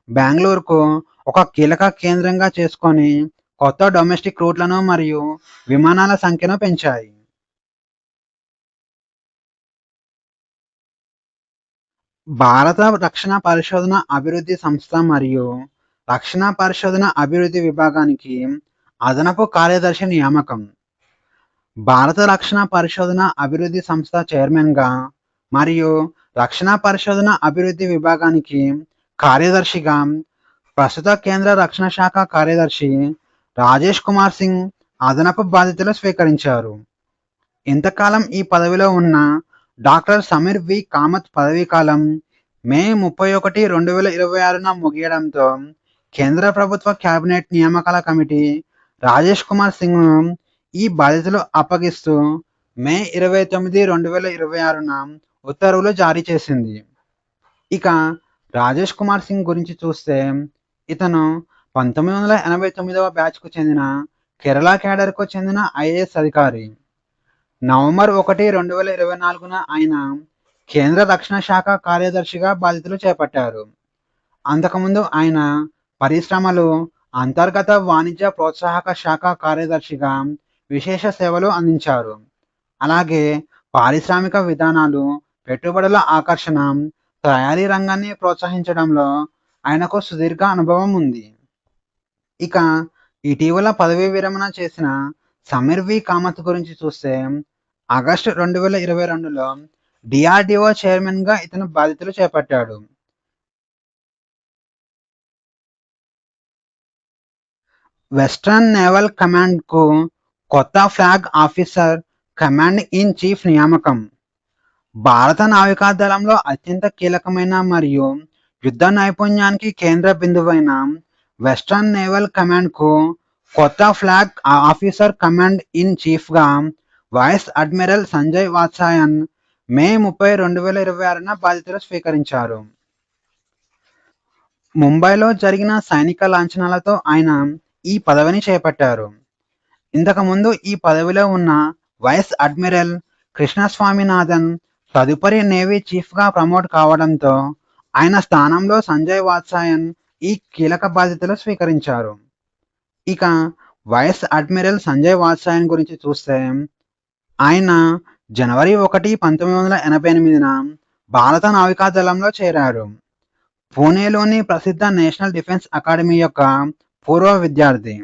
బెంగళూరుకు ఒక కీలక కేంద్రంగా చేసుకొని కొత్త డొమెస్టిక్ రూట్లను మరియు విమానాల సంఖ్యను పెంచాయి. భారత రక్షణ పరిశోధన అభివృద్ధి సంస్థ మరియు రక్షణ పరిశోధన అభివృద్ధి విభాగానికి అదనపు కార్యదర్శి నియామకం. భారత రక్షణ పరిశోధన అభివృద్ధి సంస్థ చైర్మన్గా మరియు రక్షణ పరిశోధన అభివృద్ధి విభాగానికి కార్యదర్శిగా ప్రస్తుత కేంద్ర రక్షణ శాఖ కార్యదర్శి రాజేష్ కుమార్ సింగ్ అదనపు బాధ్యతలు స్వీకరించారు. ఇంతకాలం ఈ పదవిలో ఉన్న డాక్టర్ సమీర్ వి కామత్ పదవీకాలం మే 31, 2026న ముగియడంతో కేంద్ర ప్రభుత్వ కేబినెట్ నియామకాల కమిటీ రాజేష్ కుమార్ సింగ్ను ఈ బాధ్యతలు అప్పగిస్తూ మే 29, 2026న ఉత్తర్వులు జారీ చేసింది. ఇక రాజేష్ కుమార్ సింగ్ గురించి చూస్తే ఇతను 1989వ బ్యాచ్కు చెందిన కేరళ క్యాడర్కు చెందిన ఐఏఎస్ అధికారి. నవంబర్ 1, 2024న ఆయన కేంద్ర రక్షణ శాఖ కార్యదర్శిగా బాధ్యతలు చేపట్టారు. అంతకుముందు ఆయన పరిశ్రమలు, అంతర్గత వాణిజ్య ప్రోత్సాహక శాఖ కార్యదర్శిగా విశేష సేవలు అందించారు. అలాగే పారిశ్రామిక విధానాలు, పెట్టుబడుల ఆకర్షణ, తయారీ రంగాన్ని ప్రోత్సహించడంలో ఆయనకు సుదీర్ఘ అనుభవం ఉంది. ఇక ఇటీవల పదవీ విరమణ చేసిన సమీర్ వి కామత్ గురించి చూస్తే ఆగస్టు 2022లో డిఆర్డిఓ చైర్మన్గా ఇతను బాధ్యతలు చేపట్టాడు. వెస్టర్న్ నేవల్ కమాండ్కు కొత్త flag officer command in chief నియామకం. భారత నావికాదళంలో అత్యంత కీలకమైన మరియు యుద్ధ నైపుణ్యానికి కేంద్ర బిందువైన వెస్టర్న్ నేవల్ కమాండ్కు కొత్త ఫ్లాగ్ ఆఫీసర్ కమాండ్ ఇన్ చీఫ్గా వైస్ అడ్మిరల్ సంజయ్ వాత్సాయన్ మే 30, 2026న బాధ్యతలు స్వీకరించారు. ముంబైలో జరిగిన సైనిక లాంఛనాలతో ఆయన ఈ పదవిని చేపట్టారు. ఇంతకుముందు ఈ పదవిలో ఉన్న వైస్ అడ్మిరల్ కృష్ణస్వామినాథన్ తదుపరి నేవీ చీఫ్గా ప్రమోట్ కావడంతో ఆయన స్థానంలో సంజయ్ వాత్సాయన్ ఈ కీలక బాధ్యతలు స్వీకరించారు. ఇక వైస్ అడ్మిరల్ సంజయ్ వాత్సాయన్ గురించి చూస్తే ఆయన జనవరి 1, 1988న భారత నావికాదళంలో చేరారు. పూణేలోని ప్రసిద్ధ నేషనల్ డిఫెన్స్ అకాడమీ యొక్క పూర్వ విద్యార్థి.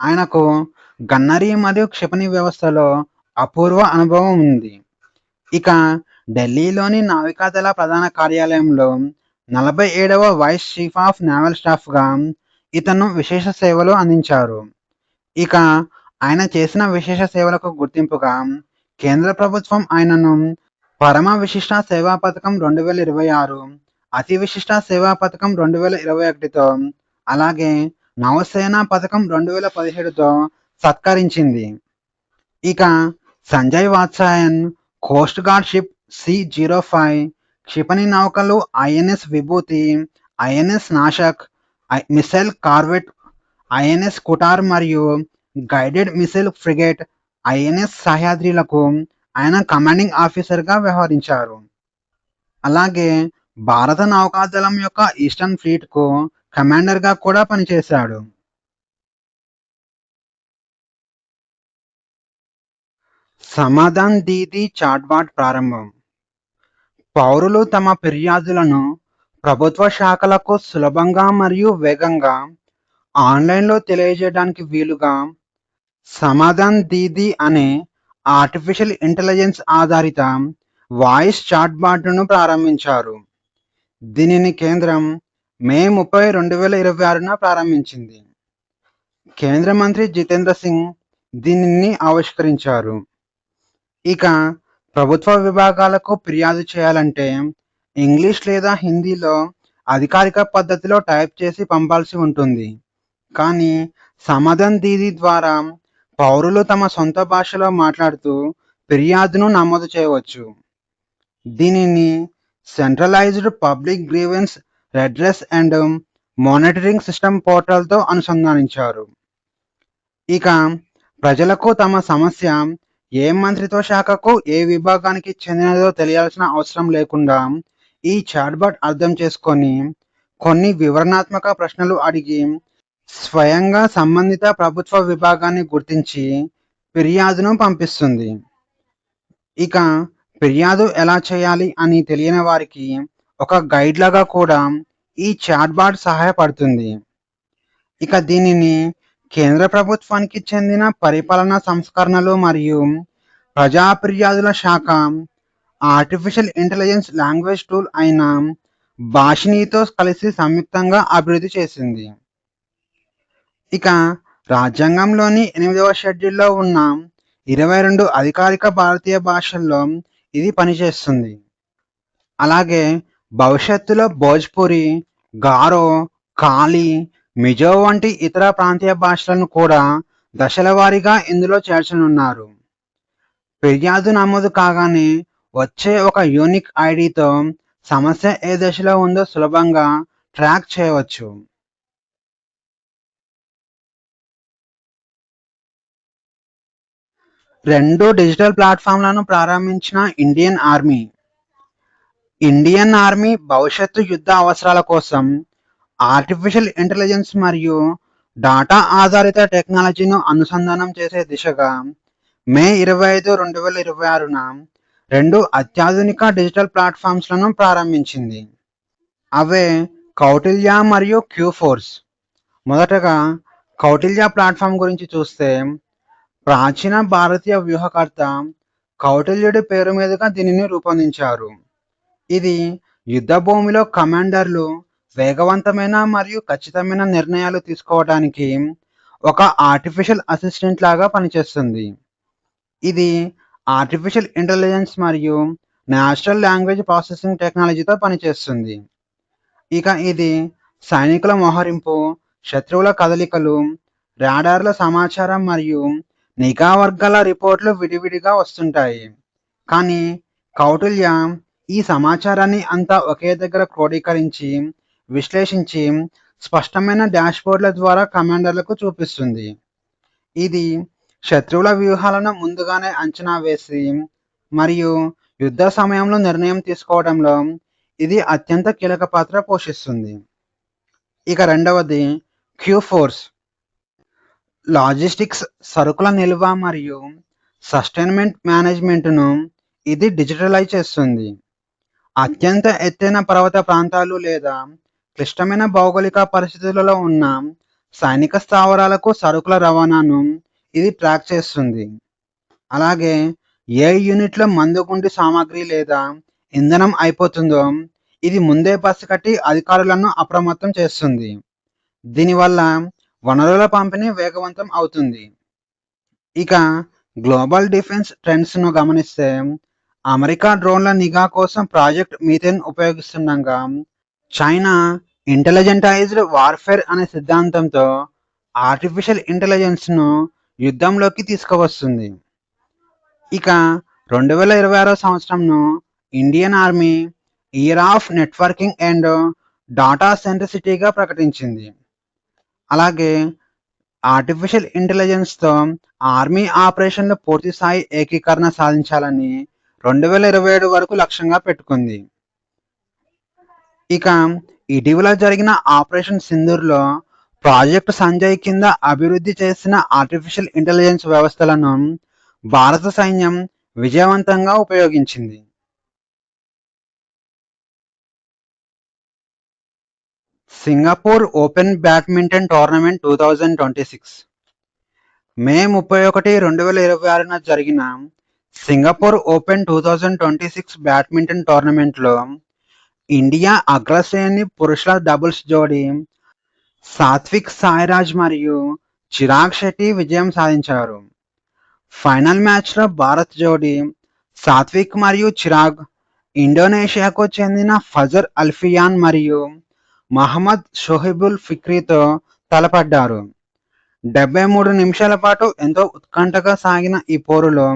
ఆయనకు గన్నరీ మరియు క్షిపణి వ్యవస్థలో అపూర్వ అనుభవం ఉంది. ఇక ఢిల్లీలోని నావికాదళ ప్రధాన కార్యాలయంలో 47వ వైస్ చీఫ్ ఆఫ్ నేవల్ స్టాఫ్గా ఇతను విశేష సేవలు అందించారు. ఇక ఆయన చేసిన విశేష సేవలకు గుర్తింపుగా కేంద్ర ప్రభుత్వం ఆయనను పరమ విశిష్ట సేవా పథకం 2026, అతి విశిష్ట సేవా పథకం 2021తో అలాగే నవసేన పథకం 2017తో సత్కరించింది. ఇక Sanjay Vatsayan coast guard ship C-05, క్షిపణి నౌకలు ఐఎన్ఎస్ విభూతి, ఐఎన్ఎస్ నాశక్, మిసైల్ కార్వెట్ ఐఎన్ఎస్ కుటార్ మరియు గైడెడ్ మిసైల్ ఫ్రిగేట్ ఐఎన్ఎస్ సహ్యాద్రిలకు ఆయన కమాండింగ్ ఆఫీసర్గా వ్యవహరించారు. అలాగే భారత నౌకాదళం యొక్క ఈస్టర్న్ ఫ్లీట్కు కమాండర్గా కూడా పనిచేశాడు. సమాధాన్ దీదీ చాట్బాట్ ప్రారంభం. పౌరులు తమ ఫిర్యాదులను ప్రభుత్వ శాఖలకు సులభంగా మరియు వేగంగా ఆన్లైన్లో తెలియజేయడానికి వీలుగా సమాధాన్ దీదీ అనే ఆర్టిఫిషియల్ ఇంటెలిజెన్స్ ఆధారిత వాయిస్ చాట్బాట్ను ప్రారంభించారు. దీనిని కేంద్రం మే 30, 2026న ప్రారంభించింది. కేంద్ర మంత్రి జితేంద్ర సింగ్ దీనిని ఆవిష్కరించారు. ఇక ప్రభుత్వ విభాగాలకు ఫిర్యాదు చేయాలంటే ఇంగ్లీష్ లేదా హిందీలో అధికారిక పద్ధతిలో టైప్ చేసి పంపాల్సి ఉంటుంది. కానీ సమాధాన్ దీదీ ద్వారా పౌరులు తమ సొంత భాషలో మాట్లాడుతూ ఫిర్యాదును నమోదు చేయవచ్చు. దీనిని centralised public grievance redress and monitoring system పోర్టల్తో అనుసంధానించారు. ఇక ప్రజలకు తమ సమస్య ఏ మంత్రిత్వ శాఖకు ఏ విభాగానికి చెందినదో తెలియాల్సిన అవసరం లేకుండా ఈ చాట్బాట్ అర్థం చేసుకొని కొన్ని వివరణాత్మక ప్రశ్నలు అడిగి స్వయంగా సంబంధిత ప్రభుత్వ విభాగాన్ని గుర్తించి ఫిర్యాదును పంపిస్తుంది. ఇక ఫిర్యాదు ఎలా చేయాలి అని తెలియని వారికి ఒక గైడ్ లాగా కూడా ఈ చాట్బాట్ సహాయపడుతుంది. ఇక దీనిని కేంద్ర ప్రభుత్వానికి చెందిన పరిపాలనా సంస్కరణలు మరియు ప్రజా ఫిర్యాదుల శాఖ ఆర్టిఫిషియల్ ఇంటెలిజెన్స్ లాంగ్వేజ్ టూల్ అయిన భాషినీతో కలిసి సంయుక్తంగా అభివృద్ధి చేసింది. ఇక రాజ్యాంగంలోని 8వ షెడ్యూల్లో ఉన్న 22 అధికారిక భారతీయ భాషల్లో ఇది పనిచేస్తుంది. అలాగే భవిష్యత్తులో భోజ్పురి, గారో, కాలి, మిజో వంటి ఇతర ప్రాంతీయ భాషలను కూడా దశల వారీగా ఇందులో చేర్చనున్నారు. ఫిర్యాదు నమోదు కాగానే వచ్చే ఒక యూనిక్ ఐడితో సమస్య ఏ దశలో ఉందో సులభంగా ట్రాక్ చేయవచ్చు. రెండు డిజిటల్ ప్లాట్ఫామ్లను ప్రారంభించిన ఇండియన్ ఆర్మీ. ఇండియన్ ఆర్మీ భవిష్యత్తు యుద్ధ అవసరాల కోసం ఆర్టిఫిషియల్ ఇంటెలిజెన్స్ మరియు డాటా ఆధారిత టెక్నాలజీను అనుసంధానం చేసే దిశగా మే 25, 2026న 2 అత్యాధునిక డిజిటల్ ప్లాట్ఫామ్స్‌లను ప్రారంభించింది. అవే కౌటిల్య మరియు క్యూఫోర్స్. మొదటగా కౌటిల్య ప్లాట్‌ఫామ్ గురించి చూస్తే, ప్రాచీన భారతీయ వ్యూహకర్త కౌటిల్యుడి పేరు మీదుగా దీనిని రూపొందించారు. ఇది యుద్ధభూమిలో కమాండర్లు వేగవంతమైన మరియు ఖచ్చితమైన నిర్ణయాలు తీసుకోవడానికి ఒక ఆర్టిఫిషియల్ అసిస్టెంట్ లాగా పనిచేస్తుంది. ఇది ఆర్టిఫిషియల్ ఇంటెలిజెన్స్ మరియు నేచురల్ లాంగ్వేజ్ ప్రాసెసింగ్ టెక్నాలజీతో పనిచేస్తుంది. ఇక ఇది సైనికుల మోహరింపు, శత్రువుల కదలికలు, రాడార్ల సమాచారం మరియు నిఘా వర్గాల రిపోర్ట్లు విడివిడిగా వస్తుంటాయి. కానీ కౌటిల్య ఈ సమాచారాన్ని అంతా ఒకే దగ్గర క్రోడీకరించి, విశ్లేషించి స్పష్టమైన డాష్‌బోర్డ్‌ల ద్వారా కమాండర్లకు చూపిస్తుంది. ఇది శత్రువుల వ్యూహాలను ముందుగానే అంచనా వేసి మరియు యుద్ధ సమయంలో నిర్ణయం తీసుకోవడంలో ఇది అత్యంత కీలక పాత్ర పోషిస్తుంది. ఇక రెండవది క్యూఫోర్స్. లాజిస్టిక్స్, సరుకుల నిల్వ మరియు సస్టైన్‌మెంట్ మేనేజ్‌మెంట్‌ను ఇది డిజిటలైజ్ చేస్తుంది. అత్యంత ఎత్తైన పర్వత ప్రాంతాలు లేదా క్లిష్టమైన భౌగోళిక పరిస్థితులలో ఉన్న సైనిక స్థావరాలకు సరుకుల రవాణాను ఇది ట్రాక్ చేస్తుంది. అలాగే ఏ యూనిట్‌లో మందుగుండు సామాగ్రి లేదా ఇంధనం అయిపోతుందో ఇది ముందే పసిగట్టి అధికారులను అప్రమత్తం చేస్తుంది. దీనివల్ల వనరుల పంపిణీ వేగవంతం అవుతుంది. ఇక గ్లోబల్ డిఫెన్స్ ట్రెండ్స్‌ను గమనిస్తే, అమెరికా డ్రోన్ల నిఘా కోసం ప్రాజెక్ట్ మీథేన్ ఉపయోగిస్తుండగా, చైనా ఇంటెలిజెంటైజ్డ్ వార్ఫేర్ అనే సిద్ధాంతంతో ఆర్టిఫిషియల్ ఇంటెలిజెన్స్‌ను యుద్ధంలోకి తీసుకువస్తుంది. ఇక 2026 సంవత్సరంను Indian army year of networking and data సెంట్రిసిటీగా ప్రకటించింది. అలాగే ఆర్టిఫిషియల్ ఇంటెలిజెన్స్‌తో ఆర్మీ ఆపరేషన్‌లు పూర్తి స్థాయి ఏకీకరణ సాధించాలని 2027 వరకు లక్ష్యంగా పెట్టుకుంది. ఇక ఇటీవల జరిగిన ఆపరేషన్ సింధూర్‌లో ప్రాజెక్ట్ సంజయ్ కింద అభివృద్ధి చేసిన ఆర్టిఫిషియల్ ఇంటెలిజెన్స్ వ్యవస్థలను భారత సైన్యం విజయవంతంగా ఉపయోగించింది. సింగపూర్ ఓపెన్ బ్యాడ్మింటన్ టోర్నమెంట్ 2026 మే 31, 2026న జరిగిన సింగపూర్ ఓపెన్ 2026 బ్యాడ్మింటన్ టోర్నమెంట్లో ఇండియా అగ్రశ్రేణి పురుషుల డబుల్స్ జోడీ సాత్విక్ సాయిరాజ్ మరియు చిరాగ్ శెట్టి విజయం సాధించారు. ఫైనల్ మ్యాచ్లో భారత్ జోడీ సాత్విక్ మరియు చిరాగ్ ఇండోనేషియాకు చెందిన ఫజర్ అల్ఫియాన్ మరియు మహమ్మద్ షోహిబుల్ ఫిక్రీతో తలపడ్డారు. 73 నిమిషాల పాటు ఎంతో ఉత్కంఠగా సాగిన ఈ పోరులో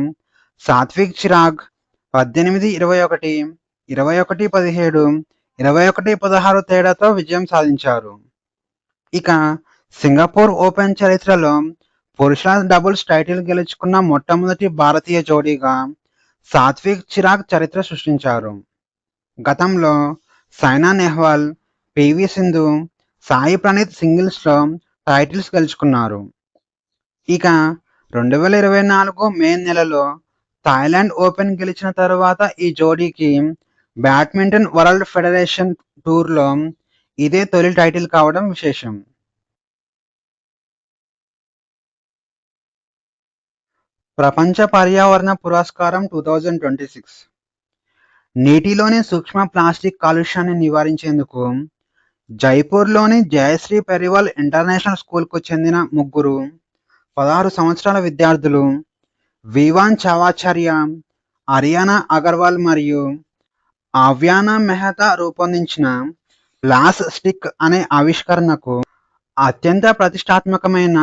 సాత్విక్ చిరాగ్ 18-21, 21-17, 21-16 తేడాతో విజయం సాధించారు. ఇక సింగపూర్ ఓపెన్ చరిత్రలో పురుషుల డబుల్స్ టైటిల్ గెలుచుకున్న మొట్టమొదటి భారతీయ జోడీగా సాత్విక్ చిరాగ్ చరిత్ర సృష్టించారు. గతంలో సైనా నెహ్వాల్, పీవీ సింధు, సాయి ప్రణీత్ సింగిల్స్‌లో టైటిల్స్ గెలుచుకున్నారు. ఇక 2024 మే నెలలో థాయిలాండ్ ఓపెన్ గెలిచిన తరువాత ఈ జోడీకి బ్యాడ్మింటన్ వరల్డ్ ఫెడరేషన్ టూర్‌లో ఇదే తొలి టైటిల్ కావడం విశేషం. ప్రపంచ పర్యావరణ పురస్కారం 2026 నీటిలోని సూక్ష్మ ప్లాస్టిక్ కాలుష్యాన్ని నివారించేందుకు జైపూర్‌లోని జయశ్రీ పెరివాల్ ఇంటర్నేషనల్ స్కూల్‌కు చెందిన ముగ్గురు 16 సంవత్సరాల విద్యార్థులు వివాన్ చవాచార్య, అరియానా అగర్వాల్ మరియు ఆవ్యానా మెహతా రూపొందించిన ప్లాస్ స్టిక్ అనే ఆవిష్కరణకు అత్యంత ప్రతిష్టాత్మకమైన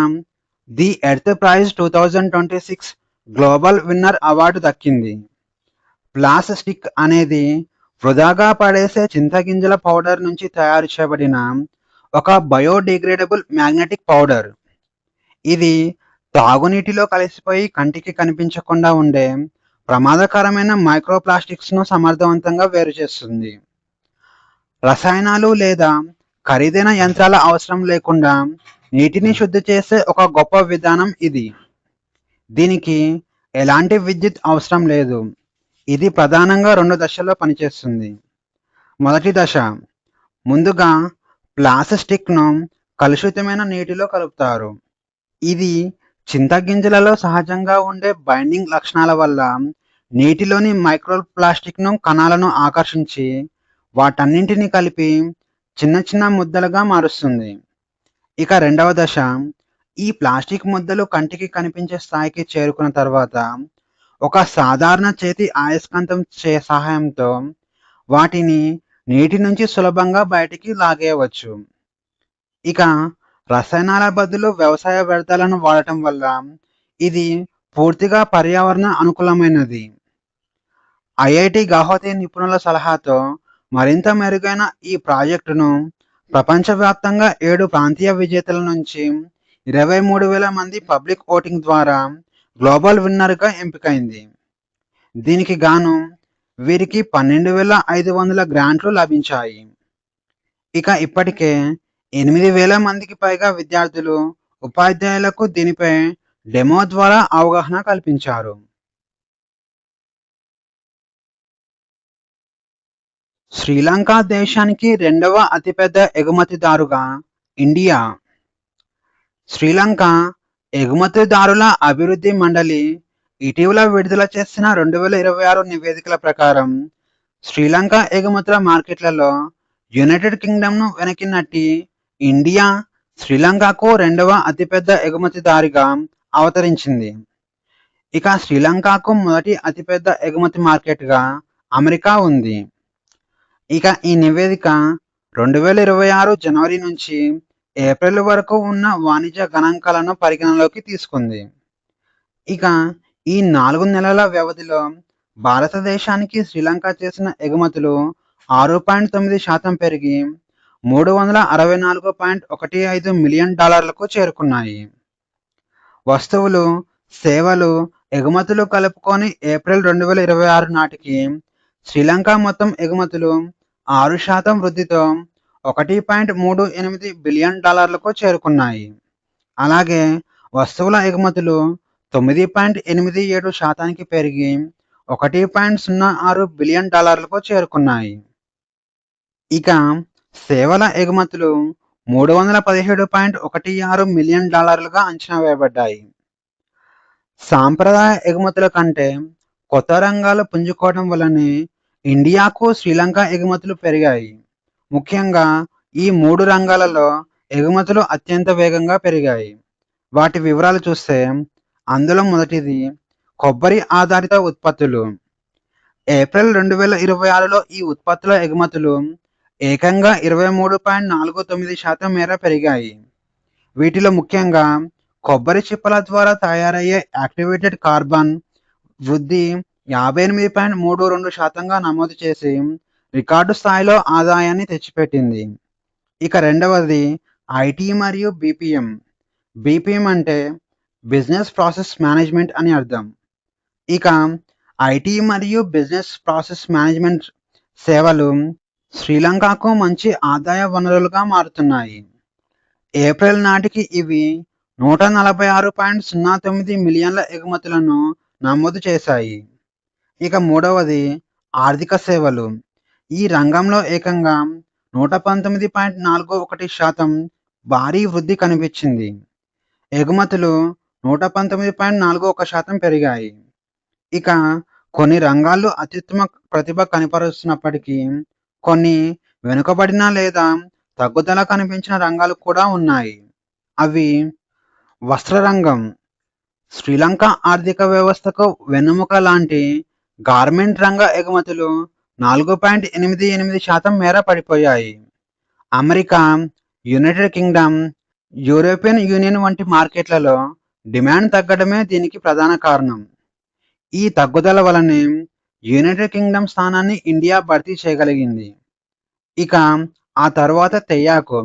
the Earth Prize 2026 global winner award దక్కింది. ప్లాస్ స్టిక్ అనేది వృధాగా పడేసే చింతగింజల పౌడర్ నుంచి తయారు చేయబడిన ఒక బయోడిగ్రేడబుల్ మ్యాగ్నెటిక్ పౌడర్. ఇది తాగునీటిలో కలిసిపోయి కంటికి కనిపించకుండా ఉండే ప్రమాదకరమైన మైక్రోప్లాస్టిక్స్‌ను సమర్థవంతంగా వేరుచేస్తుంది. రసాయనాలు లేదా ఖరీదైన యంత్రాల అవసరం లేకుండా నీటిని శుద్ధి చేసే ఒక గొప్ప విధానం ఇది. దీనికి ఎలాంటి విద్యుత్ అవసరం లేదు. ఇది ప్రధానంగా 2 దశల్లో పనిచేస్తుంది. మొదటి దశ, ముందుగా ప్లాస్టిక్‌ను కలుషితమైన నీటిలో కలుపుతారు. ఇది చింతగింజలలో సహజంగా ఉండే బైండింగ్ లక్షణాల వల్ల నీటిలోని మైక్రో ప్లాస్టిక్‌ను కణాలను ఆకర్షించి వాటన్నింటిని కలిపి చిన్న చిన్న ముద్దలుగా మారుస్తుంది. ఇక రెండవ దశ, ఈ ప్లాస్టిక్ ముద్దలు కంటికి కనిపించే స్థాయికి చేరుకున్న తర్వాత ఒక సాధారణ చేతి అయస్కాంతం సహాయంతో వాటిని నీటి నుంచి సులభంగా బయటికి లాగేయవచ్చు. ఇక రసాయనాల బదులు వ్యవసాయ వ్యర్థాలను వాడటం వల్ల ఇది పూర్తిగా పర్యావరణ అనుకూలమైనది. ఐఐటి గౌహతి నిపుణుల సలహాతో మరింత మెరుగైన ఈ ప్రాజెక్టును ప్రపంచవ్యాప్తంగా 7 ప్రాంతీయ విజేతల నుంచి 23,000 మంది పబ్లిక్ ఓటింగ్ ద్వారా గ్లోబల్ విన్నర్‌గా ఎంపికైంది. దీనికి గాను వీరికి 12,500 గ్రాంట్లు లభించాయి. ఇక ఇప్పటికే 8,000 మందికి పైగా విద్యార్థులు, ఉపాధ్యాయులకు దీనిపై డెమో ద్వారా అవగాహన కల్పించారు. శ్రీలంక దేశానికి రెండవ అతిపెద్ద ఎగుమతిదారుగా ఇండియా. శ్రీలంక ఎగుమతిదారుల అభివృద్ధి మండలి ఇటీవల విడుదల చేసిన 2026 నివేదికల ప్రకారం శ్రీలంక ఎగుమతుల మార్కెట్లలో యునైటెడ్ కింగ్డమ్‌ను వెనక్కి నెట్టి ఇండియా శ్రీలంకకు రెండవ అతిపెద్ద ఎగుమతిదారుగా అవతరించింది. ఇక శ్రీలంకకు మొదటి అతిపెద్ద ఎగుమతి మార్కెట్‌గా అమెరికా ఉంది. ఇక ఈ నివేదిక 2026 జనవరి నుంచి ఏప్రిల్ వరకు ఉన్న వాణిజ్య గణాంకాలను పరిగణనలోకి తీసుకుంది. ఇక ఈ 4 నెలల వ్యవధిలో భారతదేశానికి శ్రీలంక చేసిన ఎగుమతులు 6.9% పెరిగి $364.15 మిలియన్ చేరుకున్నాయి. వస్తువులు, సేవలు, ఎగుమతులు కలుపుకొని ఏప్రిల్ 2026 నాటికి శ్రీలంక మొత్తం ఎగుమతులు 6% వృద్ధితో $1.38 బిలియన్ చేరుకున్నాయి. అలాగే వస్తువుల ఎగుమతులు 9.87% పెరిగి $1.06 బిలియన్ చేరుకున్నాయి. ఇక సేవల ఎగుమతులు $317.16 మిలియన్ అంచనా వేయబడ్డాయి. సాంప్రదాయ ఎగుమతుల కంటే కొత్త రంగాలు పుంజుకోవడం వల్లనే ఇండియాకు శ్రీలంక ఎగుమతులు పెరిగాయి. ముఖ్యంగా ఈ 3 రంగాలలో ఎగుమతులు అత్యంత వేగంగా పెరిగాయి. వాటి వివరాలు చూస్తే అందులో మొదటిది కొబ్బరి ఆధారిత ఉత్పత్తులు. ఏప్రిల్ 2026లో ఈ ఉత్పత్తుల ఎగుమతులు ఏకంగా 23.49% మేర పెరిగాయి. వీటిలో ముఖ్యంగా కొబ్బరి చిప్పల ద్వారా తయారయ్యే యాక్టివేటెడ్ కార్బన్ వృద్ధి 58.32%గా నమోదు చేసి రికార్డు స్థాయిలో ఆదాయాన్ని తెచ్చిపెట్టింది. ఇక రెండవది ఐటీ మరియు బీపీఎం. బీపీఎం అంటే బిజినెస్ ప్రాసెస్ మేనేజ్మెంట్ అని అర్థం. ఇక ఐటీ మరియు బిజినెస్ ప్రాసెస్ మేనేజ్మెంట్ సేవలు శ్రీలంకకు మంచి ఆదాయ వనరులుగా మారుతున్నాయి. ఏప్రిల్ నాటికి ఇవి 146.09 మిలియన్ల ఎగుమతులను నమోదు చేశాయి. ఇక మూడవది ఆర్థిక సేవలు. ఈ రంగంలో ఏకంగా 119.41% భారీ వృద్ధి కనిపించింది. ఎగుమతులు 119.41% పెరిగాయి. ఇక కొన్ని రంగాల్లో అత్యుత్తమ ప్రతిభ కనపరుస్తున్నప్పటికీ కొన్ని వెనుకబడిన లేదా తగ్గుదల కనిపించిన రంగాలు కూడా ఉన్నాయి. అవి వస్త్ర రంగం. శ్రీలంక ఆర్థిక వ్యవస్థకు వెన్నెముక లాంటి గార్మెంట్ రంగ ఎగుమతులు 4.88% మేర పడిపోయాయి. America, United Kingdom, European union వంటి మార్కెట్లలో డిమాండ్ తగ్గడమే దీనికి ప్రధాన కారణం. ఈ తగ్గుదల వలనే యునైటెడ్ కింగ్డమ్ స్థానాన్ని ఇండియా భర్తీ చేయగలిగింది. ఇక ఆ తర్వాత తేయాకు.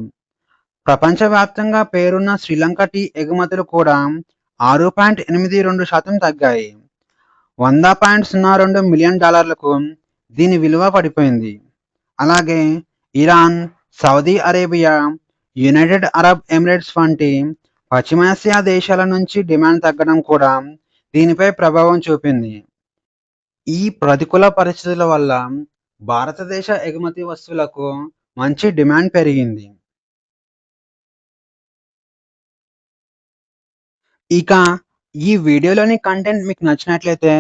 ప్రపంచవ్యాప్తంగా పేరున్న శ్రీలంక టీ ఎగుమతులు కూడా 6.82% తగ్గాయి. $100.02 మిలియన్ దీని విలువ పడిపోయింది. అలాగే Iran, Saudi Arabia, United Arab Emirates వంటి పశ్చిమాసియా దేశాల నుంచి డిమాండ్ తగ్గడం కూడా దీనిపై ప్రభావం చూపింది. ఈ ప్రతికూల పరిస్థితుల వల్ల భారతదేశ ఎగుమతి వస్తువులకు మంచి డిమాండ్ పెరిగింది. ఇక ఈ వీడియోలోని కంటెంట్ మీకు నచ్చినట్లయితే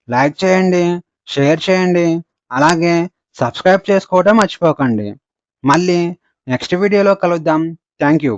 లైక్ చేయండి, షేర్ చేయండి, అలాగే సబ్స్క్రైబ్ చేసుకోవడం మర్చిపోకండి. మళ్ళీ నెక్స్ట్ వీడియోలో కలుద్దాం. Thank you.